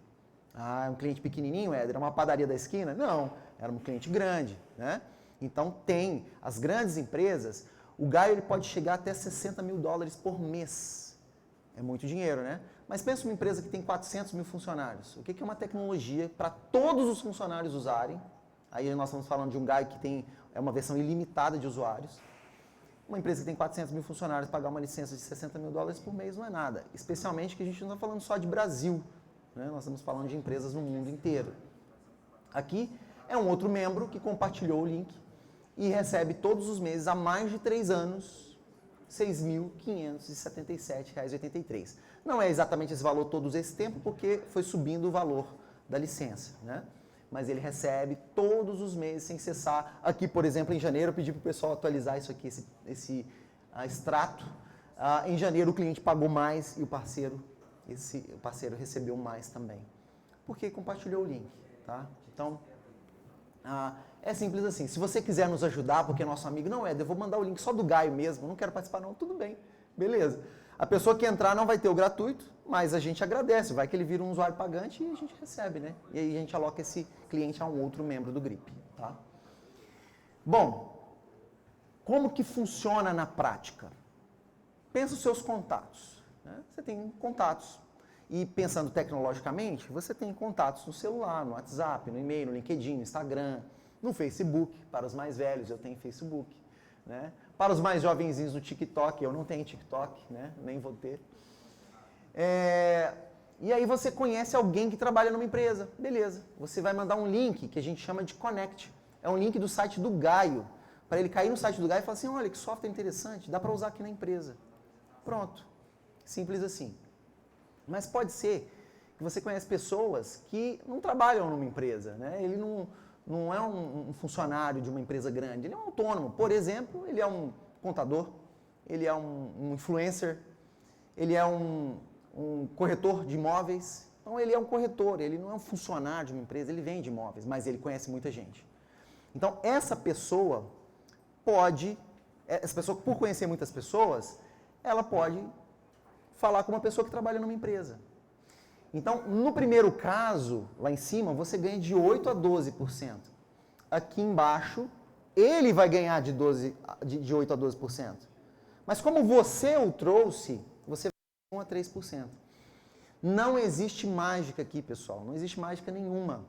Ah, um cliente pequenininho, Éder? Era uma padaria da esquina? Não, era um cliente grande, né? Então tem as grandes empresas, o Gaio ele pode chegar até $60 mil por mês É muito dinheiro, né? Mas pensa uma empresa que tem 400 mil funcionários. O que é uma tecnologia para todos os funcionários usarem? Aí nós estamos falando de um Gaio que é uma versão ilimitada de usuários. Uma empresa que tem 400 mil funcionários, pagar uma licença de 60 mil dólares por mês não é nada. Especialmente que a gente não está falando só de Brasil, né? Nós estamos falando de empresas no mundo inteiro. Aqui é um outro membro que compartilhou o link e recebe todos os meses, há mais de 3 anos, R$ 6.577,83. Não é exatamente esse valor todo esse tempo, porque foi subindo o valor da licença, né? Mas ele recebe todos os meses sem cessar. Aqui, por exemplo, em janeiro, eu pedi para o pessoal atualizar isso aqui, esse extrato. Em janeiro, o cliente pagou mais e o parceiro recebeu mais também, porque compartilhou o link, tá? Então, é simples assim. Se você quiser nos ajudar, porque é nosso amigo, não, Éder, eu vou mandar o link só do Gaio mesmo, não quero participar não, tudo bem, beleza. A pessoa que entrar não vai ter o gratuito, mas a gente agradece, vai que ele vira um usuário pagante e a gente recebe, né? E aí a gente aloca esse cliente a um outro membro do GRIP, tá? Bom, como que funciona na prática? Pensa os seus contatos, né? Você tem contatos. E pensando tecnologicamente, você tem contatos no celular, no WhatsApp, no e-mail, no LinkedIn, no Instagram, no Facebook. Para os mais velhos, eu tenho Facebook, né? Para os mais jovenzinhos, no TikTok. Eu não tenho TikTok, né? Nem vou ter. E aí você conhece alguém que trabalha numa empresa. Beleza. Você vai mandar um link que a gente chama de Connect. É um link do site do Gaio. Para ele cair no site do Gaio e falar assim, olha, que software interessante, dá para usar aqui na empresa. Pronto. Simples assim. Mas pode ser que você conhece pessoas que não trabalham numa empresa, né? Ele não é um funcionário de uma empresa grande, ele é um autônomo. Por exemplo, ele é um contador, ele é um influencer, ele é um corretor de imóveis. Então, ele é um corretor, ele não é um funcionário de uma empresa, ele vende imóveis, mas ele conhece muita gente. Então, essa pessoa, por conhecer muitas pessoas, ela pode falar com uma pessoa que trabalha numa empresa. Então, no primeiro caso, lá em cima, você ganha de 8% a 12%. Aqui embaixo, ele vai ganhar de 8% a 12%. Mas como você o trouxe, você vai ganhar 1% a 3%. Não existe mágica aqui, pessoal. Não existe mágica nenhuma.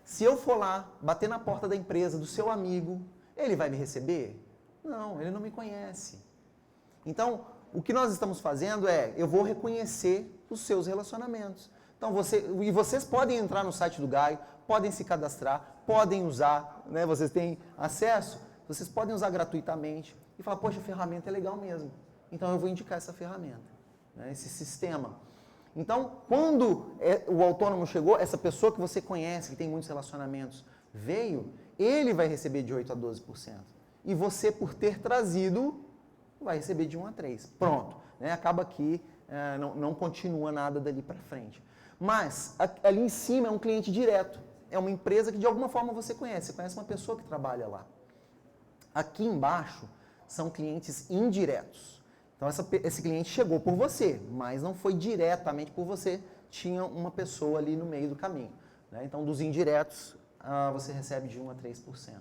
Se eu for lá, bater na porta da empresa do seu amigo, ele vai me receber? Não, ele não me conhece. Então, o que nós estamos fazendo eu vou reconhecer os seus relacionamentos. Então, vocês podem entrar no site do Gaio, podem se cadastrar, podem usar, né? Vocês têm acesso, vocês podem usar gratuitamente e falar, poxa, a ferramenta é legal mesmo. Então, eu vou indicar essa ferramenta, né? Esse sistema. Então, quando o autônomo chegou, essa pessoa que você conhece, que tem muitos relacionamentos, veio, ele vai receber de 8% a 12%. E você, por ter trazido, vai receber de 1% a 3%. Pronto. Né? Acaba aqui, não continua nada dali para frente. Mas, ali em cima é um cliente direto. É uma empresa que de alguma forma você conhece. Você conhece uma pessoa que trabalha lá. Aqui embaixo são clientes indiretos. Então, esse cliente chegou por você, mas não foi diretamente por você. Tinha uma pessoa ali no meio do caminho. Né? Então, dos indiretos, você recebe de 1% a 3%.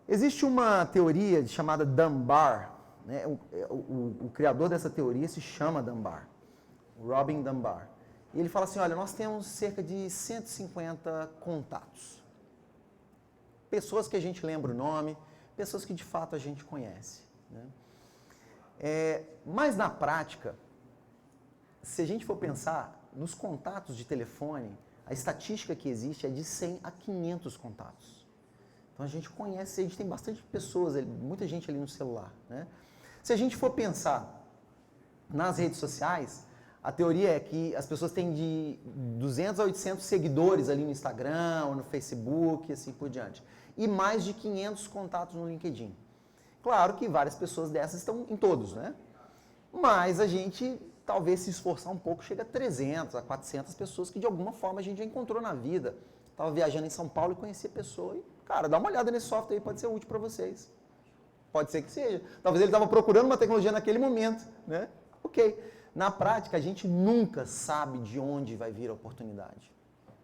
Existe uma teoria chamada Dunbar, né? O criador dessa teoria se chama Dunbar, Robin Dunbar. E ele fala assim, olha, nós temos cerca de 150 contatos. Pessoas que a gente lembra o nome, pessoas que de fato a gente conhece. Né? Mas na prática, se a gente for pensar nos contatos de telefone, a estatística que existe é de 100 a 500 contatos. Então a gente conhece, a gente tem bastante pessoas, muita gente ali no celular. Né? Se a gente for pensar nas redes sociais, a teoria é que as pessoas têm de 200 a 800 seguidores ali no Instagram, ou no Facebook, e assim por diante. E mais de 500 contatos no LinkedIn. Claro que várias pessoas dessas estão em todos, né? Mas a gente, talvez se esforçar um pouco, chega a 300, a 400 pessoas que de alguma forma a gente já encontrou na vida. Estava viajando em São Paulo e conheci a pessoa e, cara, dá uma olhada nesse software aí, pode ser útil para vocês. Pode ser que seja. Talvez ele estava procurando uma tecnologia naquele momento, né? Ok. Na prática, a gente nunca sabe de onde vai vir a oportunidade.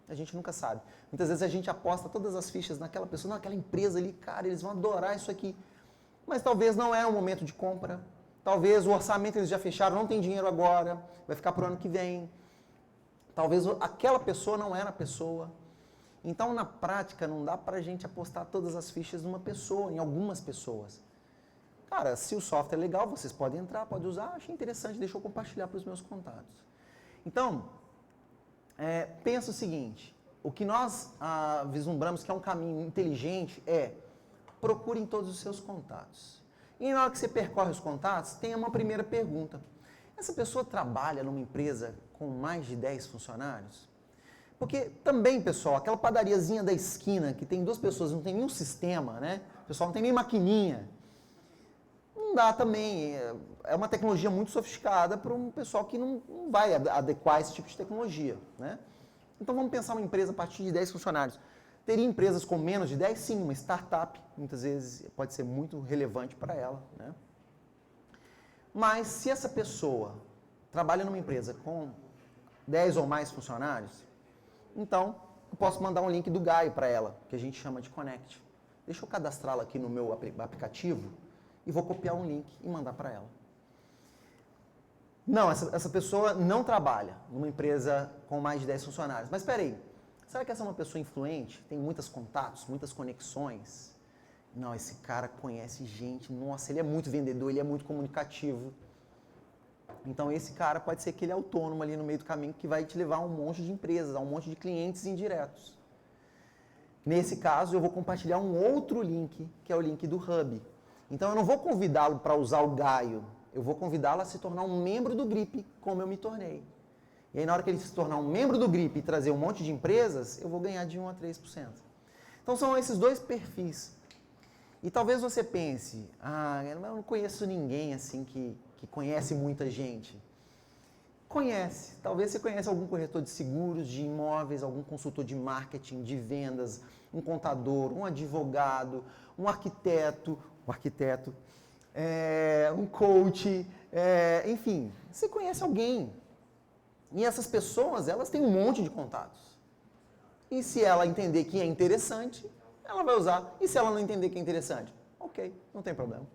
A gente nunca sabe. Muitas vezes a gente aposta todas as fichas naquela pessoa, naquela empresa ali, cara, eles vão adorar isso aqui. Mas talvez não é um momento de compra, Talvez o orçamento eles já fecharam, não tem dinheiro agora, vai ficar para o ano que vem. Talvez aquela pessoa não era a pessoa. Então, na prática, não dá para a gente apostar todas as fichas numa pessoa, em algumas pessoas. Cara, se o software é legal, vocês podem entrar, podem usar, achei interessante, deixa eu compartilhar para os meus contatos. Então, pensa o seguinte, o que nós vislumbramos que é um caminho inteligente é procure em todos os seus contatos. E na hora que você percorre os contatos, tenha uma primeira pergunta. Essa pessoa trabalha numa empresa com mais de 10 funcionários? Porque também, pessoal, aquela padariazinha da esquina que tem 2 pessoas, não tem nenhum sistema, né? O pessoal não tem nem maquininha. Não dá também. É uma tecnologia muito sofisticada para um pessoal que não vai adequar esse tipo de tecnologia, né? Então vamos pensar uma empresa a partir de 10 funcionários. Teria empresas com menos de 10? Sim, uma startup, muitas vezes pode ser muito relevante para ela, né? Mas se essa pessoa trabalha numa empresa com 10 ou mais funcionários, então eu posso mandar um link do Gaio para ela, que a gente chama de Connect. Deixa eu cadastrá-la aqui no meu aplicativo e vou copiar um link e mandar para ela. Não, essa pessoa não trabalha numa empresa com mais de 10 funcionários. Mas espera aí, será que essa é uma pessoa influente? Tem muitos contatos, muitas conexões? Não, esse cara conhece gente, nossa, ele é muito vendedor, ele é muito comunicativo. Então esse cara pode ser aquele autônomo ali no meio do caminho que vai te levar a um monte de empresas, a um monte de clientes indiretos. Nesse caso, eu vou compartilhar um outro link, que é o link do Hub. Então eu não vou convidá-lo para usar o Gaio, eu vou convidá-lo a se tornar um membro do GRIP, como eu me tornei. E aí na hora que ele se tornar um membro do GRIP e trazer um monte de empresas, eu vou ganhar de 1 a 3%. Então são esses 2 perfis. E talvez você pense, eu não conheço ninguém assim que conhece muita gente. Conhece. Talvez você conheça algum corretor de seguros, de imóveis, algum consultor de marketing, de vendas, um contador, um advogado, um arquiteto, um coach, enfim, você conhece alguém. E essas pessoas, elas têm um monte de contatos. E se ela entender que é interessante, ela vai usar. E se ela não entender que é interessante? Ok, não tem problema.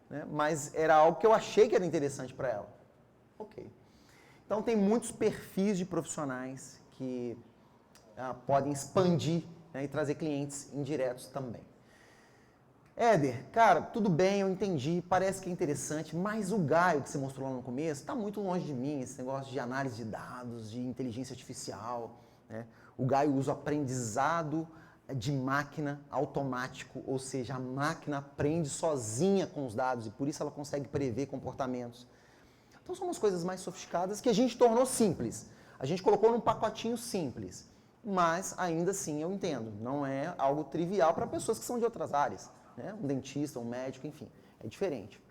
Né? Mas era algo que eu achei que era interessante para ela. Ok. Então tem muitos perfis de profissionais que podem expandir, né, e trazer clientes indiretos também. Éder, cara, tudo bem, eu entendi, parece que é interessante, mas o Gaio que você mostrou lá no começo está muito longe de mim, esse negócio de análise de dados, de inteligência artificial, né? O Gaio usa o aprendizado de máquina automático, ou seja, a máquina aprende sozinha com os dados e por isso ela consegue prever comportamentos. Então são umas coisas mais sofisticadas que a gente tornou simples. A gente colocou num pacotinho simples, mas ainda assim eu entendo, não é algo trivial para pessoas que são de outras áreas. Um dentista, um médico, enfim, é diferente.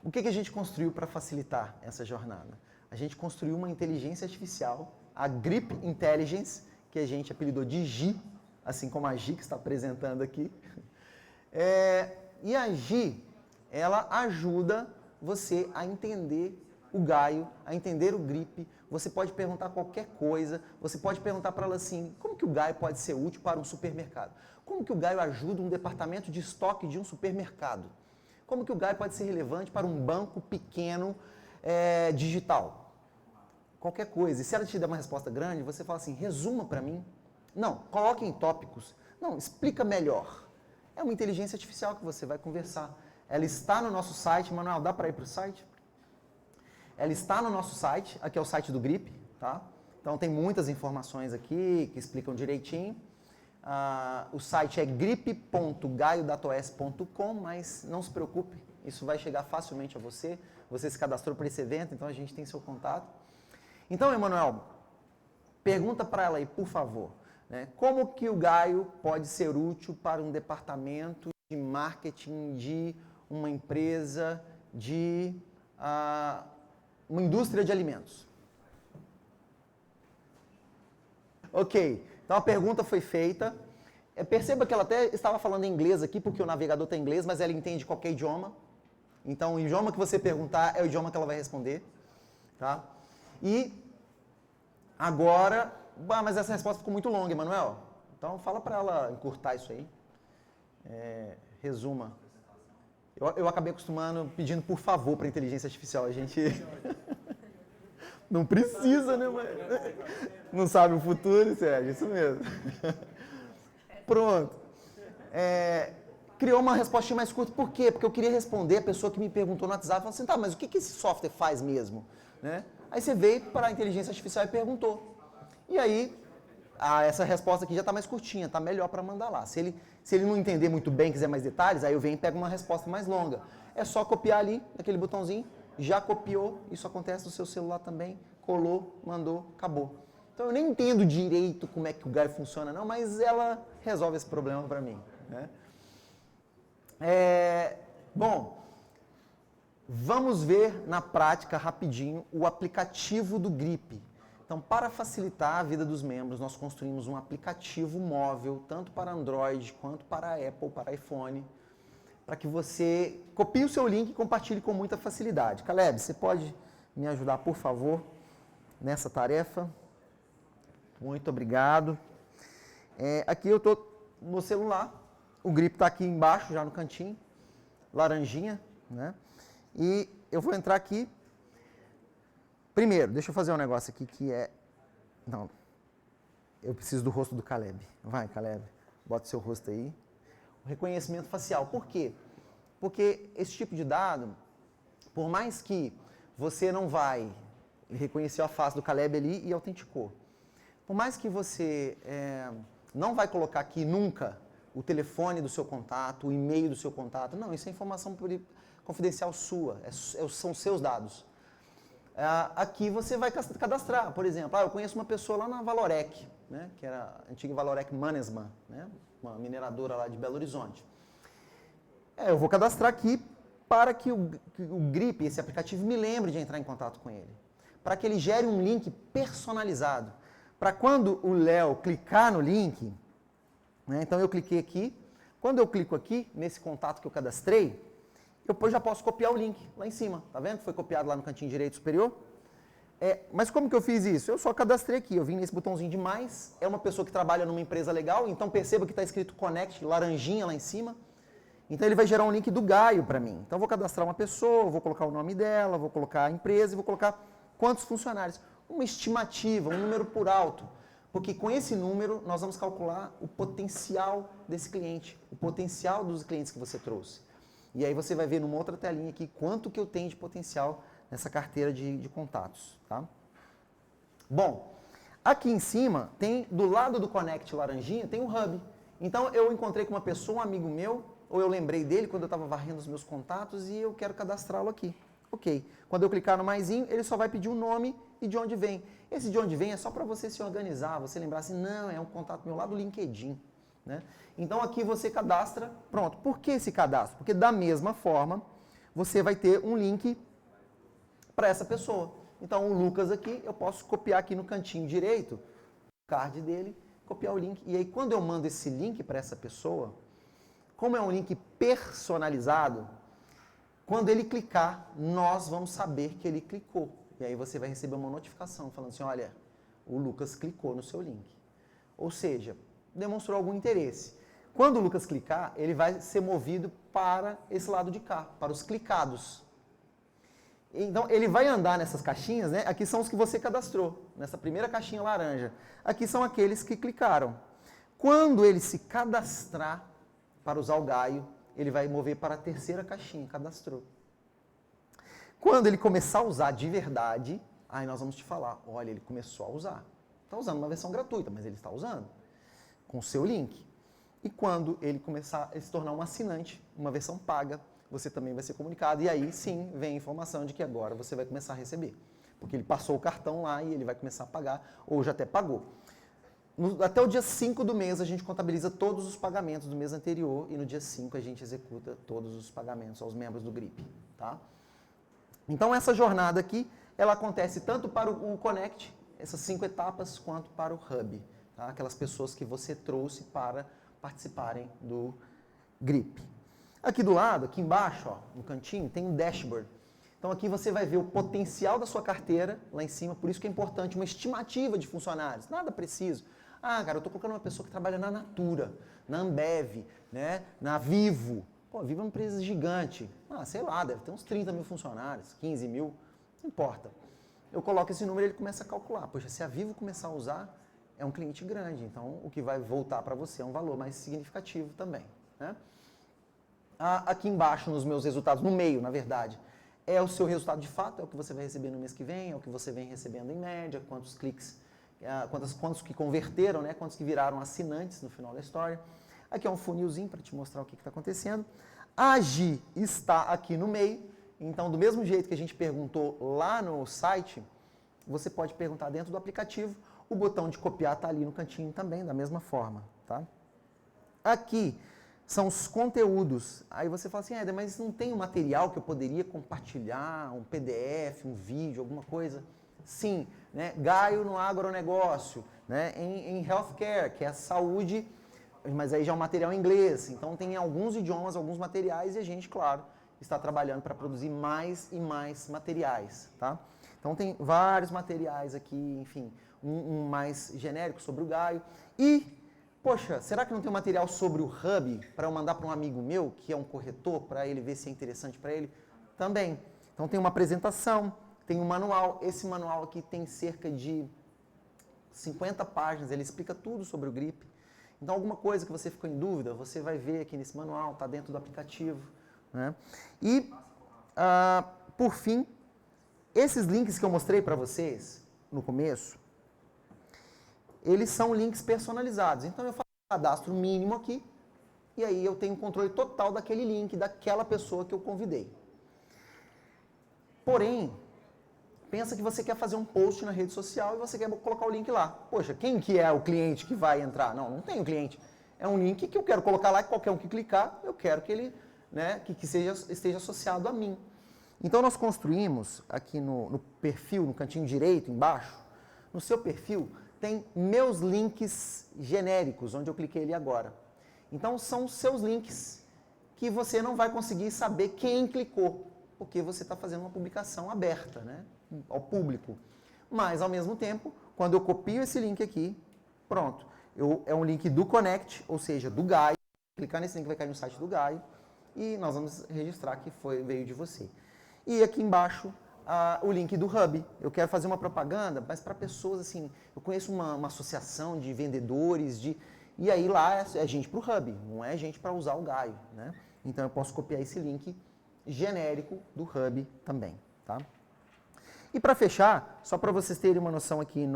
O que a gente construiu para facilitar essa jornada? A gente construiu uma inteligência artificial, a Grip Intelligence, que a gente apelidou de Gi, assim como a Gi que está apresentando aqui. E a Gi, ela ajuda você a entender o Gaio, a entender o Grip. Você pode perguntar qualquer coisa, você pode perguntar para ela assim, como que o Gaio pode ser útil para um supermercado? Como que o Gaio ajuda um departamento de estoque de um supermercado? Como que o Gaio pode ser relevante para um banco pequeno digital? Qualquer coisa. E se ela te der uma resposta grande, você fala assim, resuma para mim. Não, coloque em tópicos. Não, explica melhor. É uma inteligência artificial que você vai conversar. Ela está no nosso site. Manuel, dá para ir para o site? Ela está no nosso site, aqui é o site do Grip, tá? Então tem muitas informações aqui que explicam direitinho. O site é grip.gaio.os.com, mas não se preocupe, isso vai chegar facilmente a você. Você se cadastrou para esse evento, então a gente tem seu contato. Então, Emanuel, pergunta para ela aí, por favor, né? Como que o Gaio pode ser útil para um departamento de marketing de uma empresa de uma indústria de alimentos? Ok. Então a pergunta foi feita. Perceba que ela até estava falando em inglês aqui, porque o navegador está em inglês, mas ela entende qualquer idioma. Então o idioma que você perguntar é o idioma que ela vai responder. Tá? E agora... mas essa resposta ficou muito longa, Emanuel. Então fala para ela encurtar isso aí. Resuma. Eu acabei acostumando, pedindo por favor para a inteligência artificial. A gente não precisa, né? Mas... Não sabe o futuro, Sérgio, isso mesmo. Pronto. Criou uma resposta mais curta. Por quê? Porque eu queria responder a pessoa que me perguntou no WhatsApp, falou assim, tá, mas o que esse software faz mesmo? Né? Aí você veio para a inteligência artificial e perguntou. E aí, essa resposta aqui já está mais curtinha, está melhor para mandar lá. Se ele não entender muito bem, quiser mais detalhes, aí eu venho e pego uma resposta mais longa. É só copiar ali, naquele botãozinho, já copiou, isso acontece no seu celular também, colou, mandou, acabou. Então eu nem entendo direito como é que o Gaio funciona não, mas ela resolve esse problema para mim. Né? Bom, vamos ver na prática rapidinho o aplicativo do Grip. Então, para facilitar a vida dos membros, nós construímos um aplicativo móvel, tanto para Android quanto para Apple, para iPhone, para que você copie o seu link e compartilhe com muita facilidade. Caleb, você pode me ajudar, por favor, nessa tarefa? Muito obrigado. Aqui eu estou no celular, o Grip está aqui embaixo, já no cantinho, laranjinha, né? E eu vou entrar aqui. Primeiro, deixa eu fazer um negócio aqui que é... Não, eu preciso do rosto do Caleb. Vai, Caleb, bota o seu rosto aí. O reconhecimento facial. Por quê? Porque esse tipo de dado, por mais que você não vai reconhecer a face do Caleb ali e autenticou. Por mais que você não vai colocar aqui nunca o telefone do seu contato, o e-mail do seu contato. Não, isso é informação confidencial sua, são seus dados. Aqui você vai cadastrar, por exemplo, eu conheço uma pessoa lá na Valorec, né, que era a antiga Valorec Mannesmann, né, uma mineradora lá de Belo Horizonte. Eu vou cadastrar aqui para que o Grip, esse aplicativo, me lembre de entrar em contato com ele. Para que ele gere um link personalizado. Para quando o Léo clicar no link, né, então eu cliquei aqui, quando eu clico aqui, nesse contato que eu cadastrei, eu já posso copiar o link lá em cima, tá vendo? Foi copiado lá no cantinho direito superior. Mas como que eu fiz isso? Eu só cadastrei aqui, eu vim nesse botãozinho de mais, é uma pessoa que trabalha numa empresa legal, então perceba que está escrito Connect, laranjinha lá em cima. Então ele vai gerar um link do Gaio para mim. Então eu vou cadastrar uma pessoa, vou colocar o nome dela, vou colocar a empresa e vou colocar quantos funcionários. Uma estimativa, um número por alto. Porque com esse número nós vamos calcular o potencial desse cliente, o potencial dos clientes que você trouxe. E aí você vai ver numa outra telinha aqui quanto que eu tenho de potencial nessa carteira de contatos. Tá? Bom, aqui em cima, tem do lado do Connect laranjinha, tem o Hub. Então eu encontrei com uma pessoa, um amigo meu, ou eu lembrei dele quando eu estava varrendo os meus contatos e eu quero cadastrá-lo aqui. Ok. Quando eu clicar no maisinho, ele só vai pedir o nome e de onde vem. Esse de onde vem é só para você se organizar, você lembrar assim, não, é um contato meu lá do LinkedIn. Né? Então aqui você cadastra, pronto. Por que esse cadastro? Porque da mesma forma, você vai ter um link para essa pessoa. Então o Lucas aqui, eu posso copiar aqui no cantinho direito, o card dele, copiar o link. E aí quando eu mando esse link para essa pessoa, como é um link personalizado, quando ele clicar, nós vamos saber que ele clicou. E aí você vai receber uma notificação falando assim, olha, o Lucas clicou no seu link. Ou seja, demonstrou algum interesse. Quando o Lucas clicar, ele vai ser movido para esse lado de cá, para os clicados. Então, ele vai andar nessas caixinhas, né? Aqui são os que você cadastrou, nessa primeira caixinha laranja. Aqui são aqueles que clicaram. Quando ele se cadastrar para usar o Gaio, ele vai mover para a terceira caixinha, cadastrou. Quando ele começar a usar de verdade, aí nós vamos te falar, olha, ele começou a usar. Está usando uma versão gratuita, mas ele está usando com o seu link. E quando ele começar a se tornar um assinante, uma versão paga, você também vai ser comunicado. E aí sim vem a informação de que agora você vai começar a receber. Porque ele passou o cartão lá e ele vai começar a pagar, ou já até pagou. Até o dia 5 do mês a gente contabiliza todos os pagamentos do mês anterior e no dia 5 a gente executa todos os pagamentos aos membros do Grip. Tá? Então essa jornada aqui, ela acontece tanto para o Connect, essas 5 etapas, quanto para o Hub. Tá? Aquelas pessoas que você trouxe para participarem do Grip. Aqui do lado, aqui embaixo, ó, no cantinho, tem um dashboard. Então aqui você vai ver o potencial da sua carteira, lá em cima, por isso que é importante uma estimativa de funcionários, nada preciso. Cara, eu estou colocando uma pessoa que trabalha na Natura, na Ambev, né, na Vivo. Pô, a Vivo é uma empresa gigante. Sei lá, deve ter uns 30 mil funcionários, 15 mil, não importa. Eu coloco esse número e ele começa a calcular. Poxa, se a Vivo começar a usar, é um cliente grande, então o que vai voltar para você é um valor mais significativo também, né? Aqui embaixo, nos meus resultados, no meio, na verdade, é o seu resultado de fato, é o que você vai receber no mês que vem, é o que você vem recebendo em média, quantos cliques, quantos que converteram, né? Quantos que viraram assinantes no final da história. Aqui é um funilzinho para te mostrar o que está acontecendo. A Agi está aqui no meio, então do mesmo jeito que a gente perguntou lá no site, você pode perguntar dentro do aplicativo, o botão de copiar está ali no cantinho também, da mesma forma, tá? Aqui são os conteúdos. Aí você fala assim, Éder, mas não tem um material que eu poderia compartilhar, um PDF, um vídeo, alguma coisa? Sim, né? Gaio no agronegócio, né? Em healthcare, que é a saúde, mas aí já é um material em inglês. Então tem alguns idiomas, alguns materiais e a gente, claro, está trabalhando para produzir mais e mais materiais, tá? Então tem vários materiais aqui, enfim, um mais genérico sobre o Gaio. E, poxa, será que não tem um material sobre o Hub para eu mandar para um amigo meu, que é um corretor, para ele ver se é interessante para ele? Também. Então tem uma apresentação, tem um manual. Esse manual aqui tem cerca de 50 páginas, ele explica tudo sobre o GRIP. Então alguma coisa que você ficou em dúvida, você vai ver aqui nesse manual, está dentro do aplicativo, né? E, por fim, esses links que eu mostrei para vocês no começo, eles são links personalizados. Então eu faço um cadastro mínimo aqui e aí eu tenho controle total daquele link, daquela pessoa que eu convidei. Porém, pensa que você quer fazer um post na rede social e você quer colocar o link lá. Poxa, quem que é o cliente que vai entrar? Não tem o cliente. É um link que eu quero colocar lá e qualquer um que clicar, eu quero que ele, né, que esteja associado a mim. Então nós construímos aqui no perfil, no cantinho direito, embaixo, no seu perfil, tem meus links genéricos, onde eu cliquei ali agora. Então são os seus links que você não vai conseguir saber quem clicou, porque você está fazendo uma publicação aberta, né, ao público. Mas, ao mesmo tempo, quando eu copio esse link aqui, pronto, é um link do Connect, ou seja, do Gaio. Clicar nesse link vai cair no site do Gaio e nós vamos registrar que veio de você. E aqui embaixo, o link do Hub. Eu quero fazer uma propaganda, mas para pessoas assim, eu conheço uma associação de vendedores, e aí lá é gente para o Hub, não é gente para usar o Gaio, né? Então eu posso copiar esse link genérico do Hub também, tá? E para fechar, só para vocês terem uma noção aqui,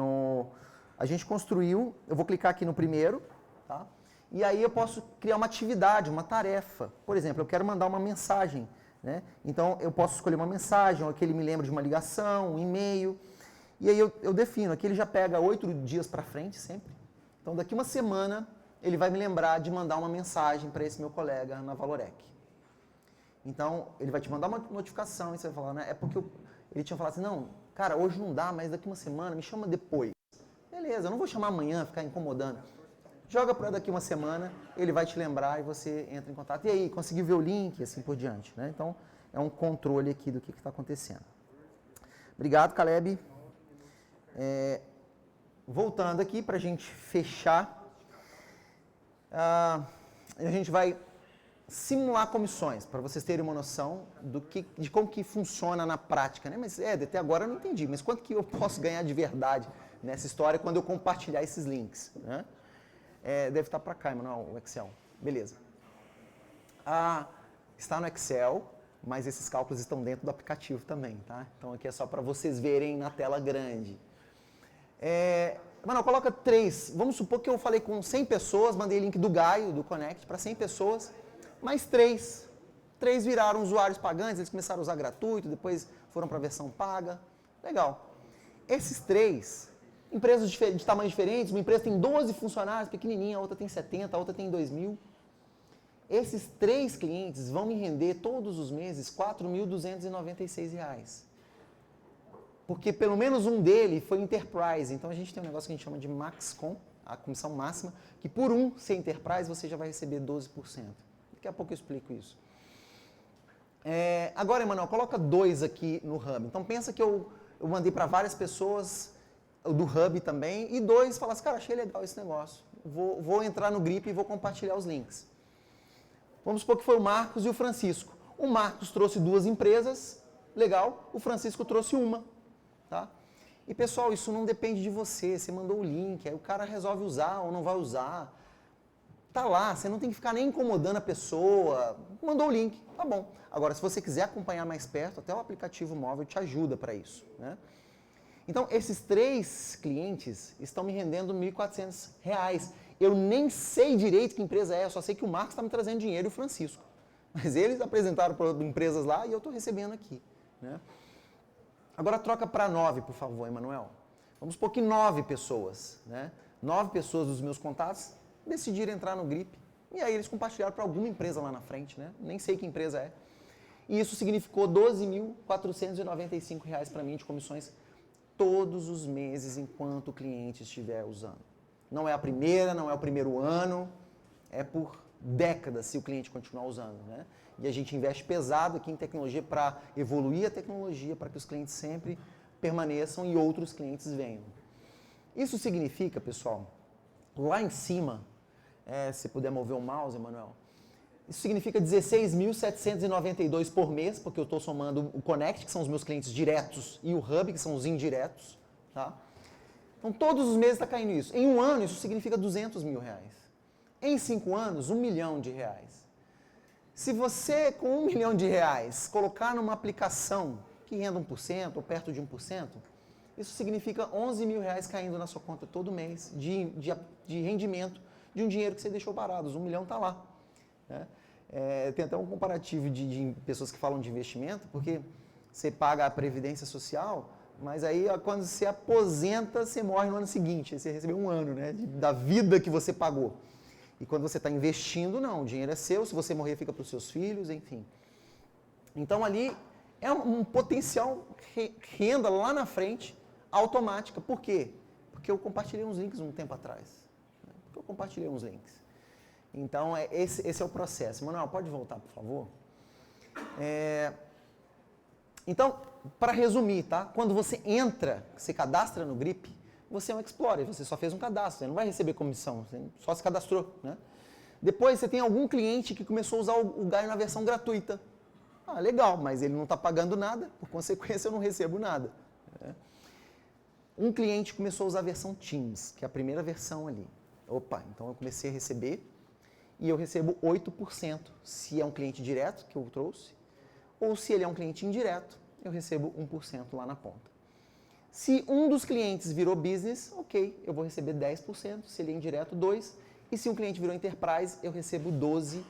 a gente construiu, eu vou clicar aqui no primeiro, tá? E aí eu posso criar uma atividade, uma tarefa. Por exemplo, eu quero mandar uma mensagem, né? Então eu posso escolher uma mensagem, ou que ele me lembra de uma ligação, um e-mail. E aí eu defino, aqui ele já pega 8 dias para frente sempre. Então daqui uma semana ele vai me lembrar de mandar uma mensagem para esse meu colega na Valorec. Então ele vai te mandar uma notificação e você vai falar, né? É porque ele tinha falado assim, não, cara, hoje não dá, mas daqui uma semana me chama depois. Beleza, eu não vou chamar amanhã, ficar incomodando. Joga para daqui uma semana, ele vai te lembrar e você entra em contato. E aí, conseguiu ver o link e assim por diante, né? Então, é um controle aqui do que está acontecendo. Obrigado, Caleb. Voltando aqui para a gente fechar, a gente vai simular comissões, para vocês terem uma noção de como que funciona na prática, né? Mas, até agora eu não entendi, mas quanto que eu posso ganhar de verdade nessa história quando eu compartilhar esses links, né? Deve estar para cá, Emanuel, o Excel. Beleza. Está no Excel, mas esses cálculos estão dentro do aplicativo também, tá? Então aqui é só para vocês verem na tela grande. Emanuel, coloca 3. Vamos supor que eu falei com 100 pessoas, mandei link do Gaio, do Connect, para 100 pessoas, mais 3. 3 viraram usuários pagantes, eles começaram a usar gratuito, depois foram para a versão paga. Legal. Esses 3... empresas de tamanhos diferentes, uma empresa tem 12 funcionários, pequenininha, a outra tem 70, a outra tem 2.000. Esses 3 clientes vão me render todos os meses R$ 4.296. Porque pelo menos um dele foi Enterprise. Então a gente tem um negócio que a gente chama de MaxCom, a comissão máxima, que por ser Enterprise você já vai receber 12%. Daqui a pouco eu explico isso. Agora, Emanuel, coloca 2 aqui no Hub. Então pensa que eu mandei para várias pessoas do Hub também, e 2 falam assim, cara, achei legal esse negócio, vou entrar no GRIP e vou compartilhar os links. Vamos supor que foi o Marcos e o Francisco. O Marcos trouxe 2 empresas, legal, o Francisco trouxe uma. Tá? E pessoal, isso não depende de você, você mandou o link, aí o cara resolve usar ou não vai usar. Tá lá, você não tem que ficar nem incomodando a pessoa, mandou o link, tá bom. Agora, se você quiser acompanhar mais perto, até o aplicativo móvel te ajuda para isso. Né? Então, esses 3 clientes estão me rendendo R$ 1.400. Eu nem sei direito que empresa é, eu só sei que o Marcos está me trazendo dinheiro e o Francisco. Mas eles apresentaram para empresas lá e eu estou recebendo aqui. Né? Agora troca para 9, por favor, Emanuel. Vamos supor que 9 pessoas, né? 9 pessoas dos meus contatos decidiram entrar no GRIP. E aí eles compartilharam para alguma empresa lá na frente, né? Nem sei que empresa é. E isso significou R$ 12.495 para mim de comissões todos os meses enquanto o cliente estiver usando. Não é a primeira, não é o primeiro ano, é por décadas se o cliente continuar usando, né? E a gente investe pesado aqui em tecnologia para evoluir a tecnologia, para que os clientes sempre permaneçam e outros clientes venham. Isso significa, pessoal, lá em cima, se puder mover o mouse, Emanuel, isso significa 16.792 por mês, porque eu estou somando o Connect, que são os meus clientes diretos, e o Hub, que são os indiretos. Tá? Então, todos os meses está caindo isso. Em um ano, isso significa R$ 200 mil. Em 5 anos, R$ 1 milhão. Se você, com R$ 1 milhão, colocar numa aplicação que renda 1% ou perto de 1%, isso significa R$ 11 mil caindo na sua conta todo mês de rendimento de um dinheiro que você deixou parado. R$ 1 milhão está lá. Né? Tem até um comparativo de pessoas que falam de investimento, porque você paga a previdência social, mas aí quando você aposenta, você morre no ano seguinte, aí você recebeu um ano, né, da vida que você pagou. E quando você está investindo, não, o dinheiro é seu, se você morrer fica para os seus filhos, enfim. Então ali é um potencial renda lá na frente, automática. Por quê? Porque eu compartilhei uns links um tempo atrás. Porque eu compartilhei uns links. Então, esse é o processo. Manuel, pode voltar, por favor? Então, para resumir, tá? Quando você entra, se cadastra no GRIP, você é um Explorer, você só fez um cadastro, você não vai receber comissão, você só se cadastrou, né? Depois, você tem algum cliente que começou a usar o Gaio na versão gratuita. Ah, legal, mas ele não está pagando nada, por consequência, eu não recebo nada. Né? Um cliente começou a usar a versão Teams, que é a primeira versão ali. Opa, então eu comecei a receber e eu recebo 8% se é um cliente direto que eu trouxe, ou se ele é um cliente indireto, eu recebo 1% lá na ponta. Se um dos clientes virou business, ok, eu vou receber 10%, se ele é indireto, 2%, e se um cliente virou enterprise, eu recebo 12%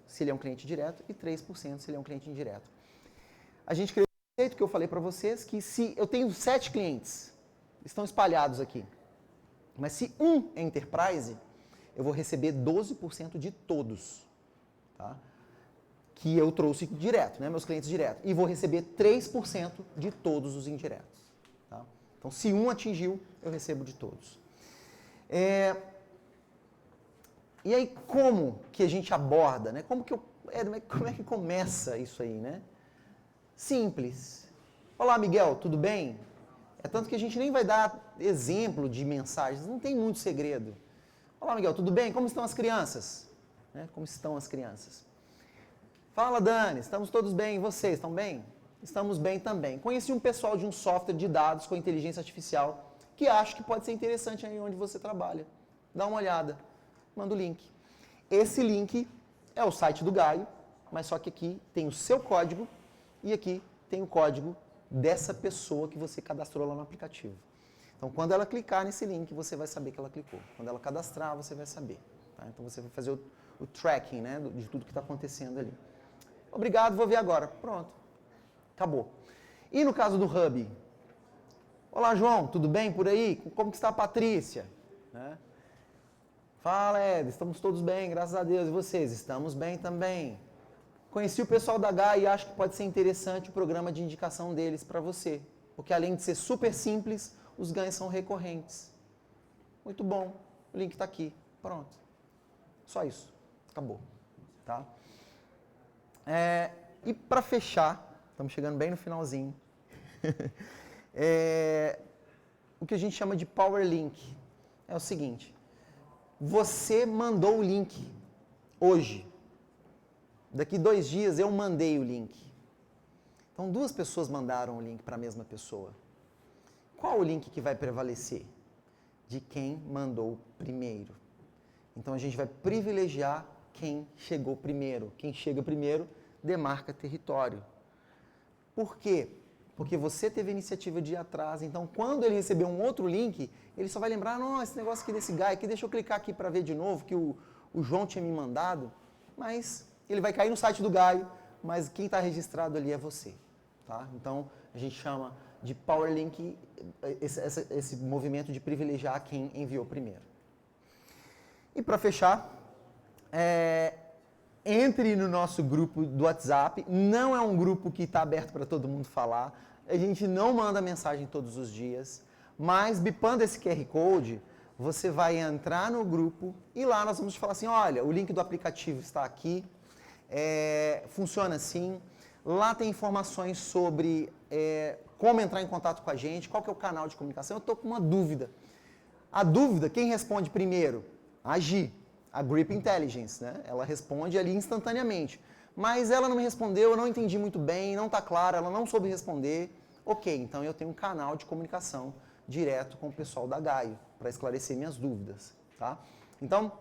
se ele é um cliente direto e 3% se ele é um cliente indireto. A gente criou um conceito que eu falei para vocês, que se eu tenho 7 clientes, estão espalhados aqui, mas se um é enterprise, eu vou receber 12% de todos, tá? Que eu trouxe direto, né? Meus clientes diretos. E vou receber 3% de todos os indiretos. Tá? Então, se um atingiu, eu recebo de todos. E aí, como que a gente aborda? Né? Como é que começa isso aí? Né? Simples. Olá, Miguel, tudo bem? É tanto que a gente nem vai dar exemplo de mensagens, não tem muito segredo. Olá, Miguel, tudo bem? Como estão as crianças? Né? Como estão as crianças? Fala, Dani, estamos todos bem, e vocês, estão bem? Estamos bem também. Conheci um pessoal de um software de dados com inteligência artificial que acho que pode ser interessante aí onde você trabalha. Dá uma olhada, manda o link. Esse link é o site do Gaio, mas só que aqui tem o seu código e aqui tem o código dessa pessoa que você cadastrou lá no aplicativo. Então, quando ela clicar nesse link, você vai saber que ela clicou. Quando ela cadastrar, você vai saber. Tá? Então, você vai fazer o tracking, né, de tudo que está acontecendo ali. Obrigado, vou ver agora. Pronto. Acabou. E no caso do Hub? Olá, João, tudo bem por aí? Como que está a Patrícia? Né? Fala, Ed, estamos todos bem, graças a Deus. E vocês? Estamos bem também. Conheci o pessoal da Gaia e acho que pode ser interessante o programa de indicação deles para você. Porque além de ser super simples, os ganhos são recorrentes. Muito bom. O link está aqui. Pronto. Só isso. Acabou. Tá? E para fechar, estamos chegando bem no finalzinho, o que a gente chama de Power Link é o seguinte, você mandou o link hoje, daqui 2 dias eu mandei o link. Então 2 pessoas mandaram o link para a mesma pessoa. Qual o link que vai prevalecer? De quem mandou primeiro. Então a gente vai privilegiar quem chegou primeiro. Quem chega primeiro demarca território. Por quê? Porque você teve a iniciativa de ir atrás. Então quando ele receber um outro link, ele só vai lembrar, não, esse negócio aqui desse Gaio aqui, deixa eu clicar aqui para ver de novo, que o João tinha me mandado. Mas ele vai cair no site do Gaio, mas quem está registrado ali é você. Tá? Então a gente chama de Power Link, esse movimento de privilegiar quem enviou primeiro. E para fechar, entre no nosso grupo do WhatsApp. Não é um grupo que está aberto para todo mundo falar. A gente não manda mensagem todos os dias. Mas, bipando esse QR Code, você vai entrar no grupo e lá nós vamos te falar assim, olha, o link do aplicativo está aqui, funciona assim. Lá tem informações sobre como entrar em contato com a gente, qual que é o canal de comunicação. Eu estou com uma dúvida. A dúvida, quem responde primeiro? A Gi, a Grip Intelligence, né? Ela responde ali instantaneamente. Mas ela não me respondeu, eu não entendi muito bem, não está claro, ela não soube responder. Ok, então eu tenho um canal de comunicação direto com o pessoal da Gaio, para esclarecer minhas dúvidas. Tá? Então,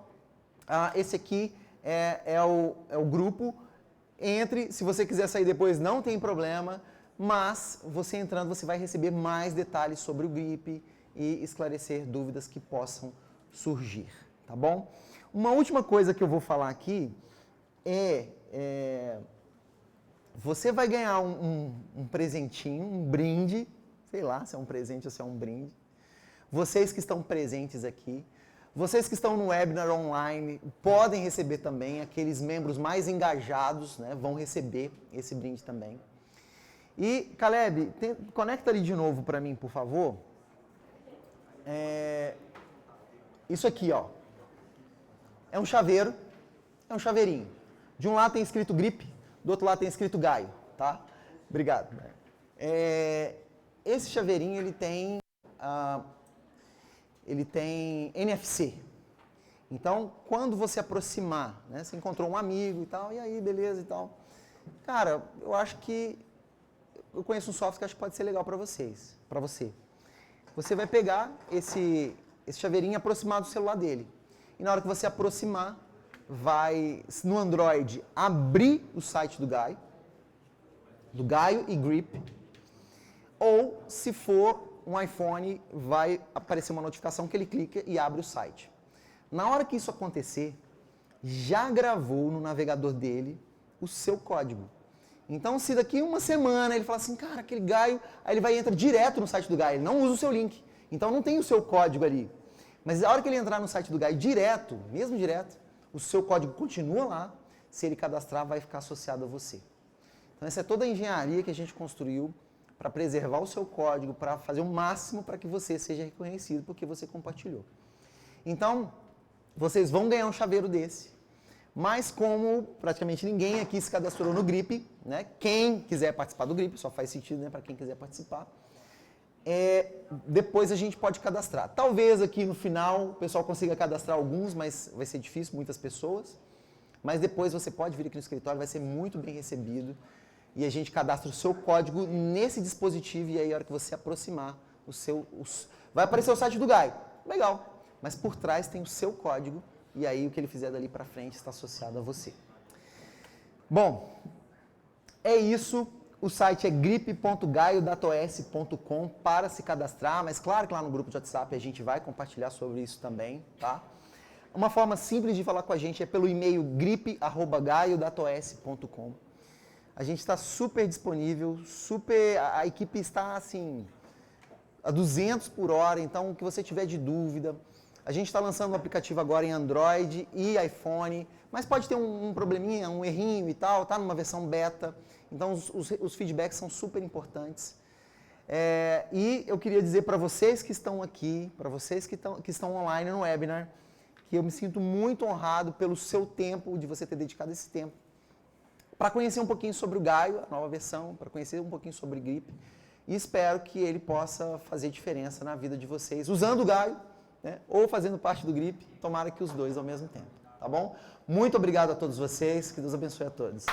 esse aqui é o grupo. Entre, se você quiser sair depois, não tem problema, mas você entrando, você vai receber mais detalhes sobre o Grip e esclarecer dúvidas que possam surgir, tá bom? Uma última coisa que eu vou falar aqui você vai ganhar um presentinho, um brinde, sei lá se é um presente ou se é um brinde. Vocês que estão presentes aqui, vocês que estão no webinar online podem receber também, aqueles membros mais engajados, né, vão receber esse brinde também. E, Caleb, conecta ali de novo para mim, por favor. Isso aqui, ó, é um chaveiro, é um chaveirinho. De um lado tem escrito Grip, do outro lado tem escrito Gaio, tá? Obrigado. Esse chaveirinho, ele tem NFC. Então, quando você aproximar, né, você encontrou um amigo e tal, e aí, beleza e tal. Cara, eu acho que eu conheço um software que acho que pode ser legal para vocês, para você. Você vai pegar esse chaveirinho e aproximar do celular dele. E na hora que você aproximar, vai no Android abrir o site do Gaio e Grip. Ou, se for um iPhone, vai aparecer uma notificação que ele clica e abre o site. Na hora que isso acontecer, já gravou no navegador dele o seu código. Então, se daqui uma semana ele falar assim, cara, aquele Gaio, aí ele vai entrar direto no site do Gaio, ele não usa o seu link. Então, não tem o seu código ali. Mas na hora que ele entrar no site do Gaio direto, mesmo direto, o seu código continua lá, se ele cadastrar, vai ficar associado a você. Então, essa é toda a engenharia que a gente construiu para preservar o seu código, para fazer o máximo para que você seja reconhecido porque você compartilhou. Então, vocês vão ganhar um chaveiro desse, mas como praticamente ninguém aqui se cadastrou no Grip, né? Quem quiser participar do Grip, só faz sentido, né, para quem quiser participar, depois a gente pode cadastrar. Talvez aqui no final o pessoal consiga cadastrar alguns, mas vai ser difícil, muitas pessoas. Mas depois você pode vir aqui no escritório, vai ser muito bem recebido. E a gente cadastra o seu código nesse dispositivo e aí a hora que você aproximar, vai aparecer o site do Gaio. Legal. Mas por trás tem o seu código e aí o que ele fizer dali para frente está associado a você. Bom, é isso. O site é grip.gaio.os.com para se cadastrar, mas claro que lá no grupo de WhatsApp a gente vai compartilhar sobre isso também, tá? Uma forma simples de falar com a gente é pelo e-mail grip@gaio.os.com. A gente está super disponível, a equipe está assim a 200 por hora, então o que você tiver de dúvida. A gente está lançando um aplicativo agora em Android e iPhone, mas pode ter um probleminha, um errinho e tal, tá numa versão beta. Então os feedbacks são super importantes. E eu queria dizer para vocês que estão aqui, para vocês que estão online no webinar, que eu me sinto muito honrado pelo seu tempo, de você ter dedicado esse tempo para conhecer um pouquinho sobre o Gaio, a nova versão, para conhecer um pouquinho sobre o Grip. E espero que ele possa fazer diferença na vida de vocês, usando o Gaio, né, ou fazendo parte do Grip, tomara que os dois ao mesmo tempo. tá bom? Muito obrigado a todos vocês, que Deus abençoe a todos.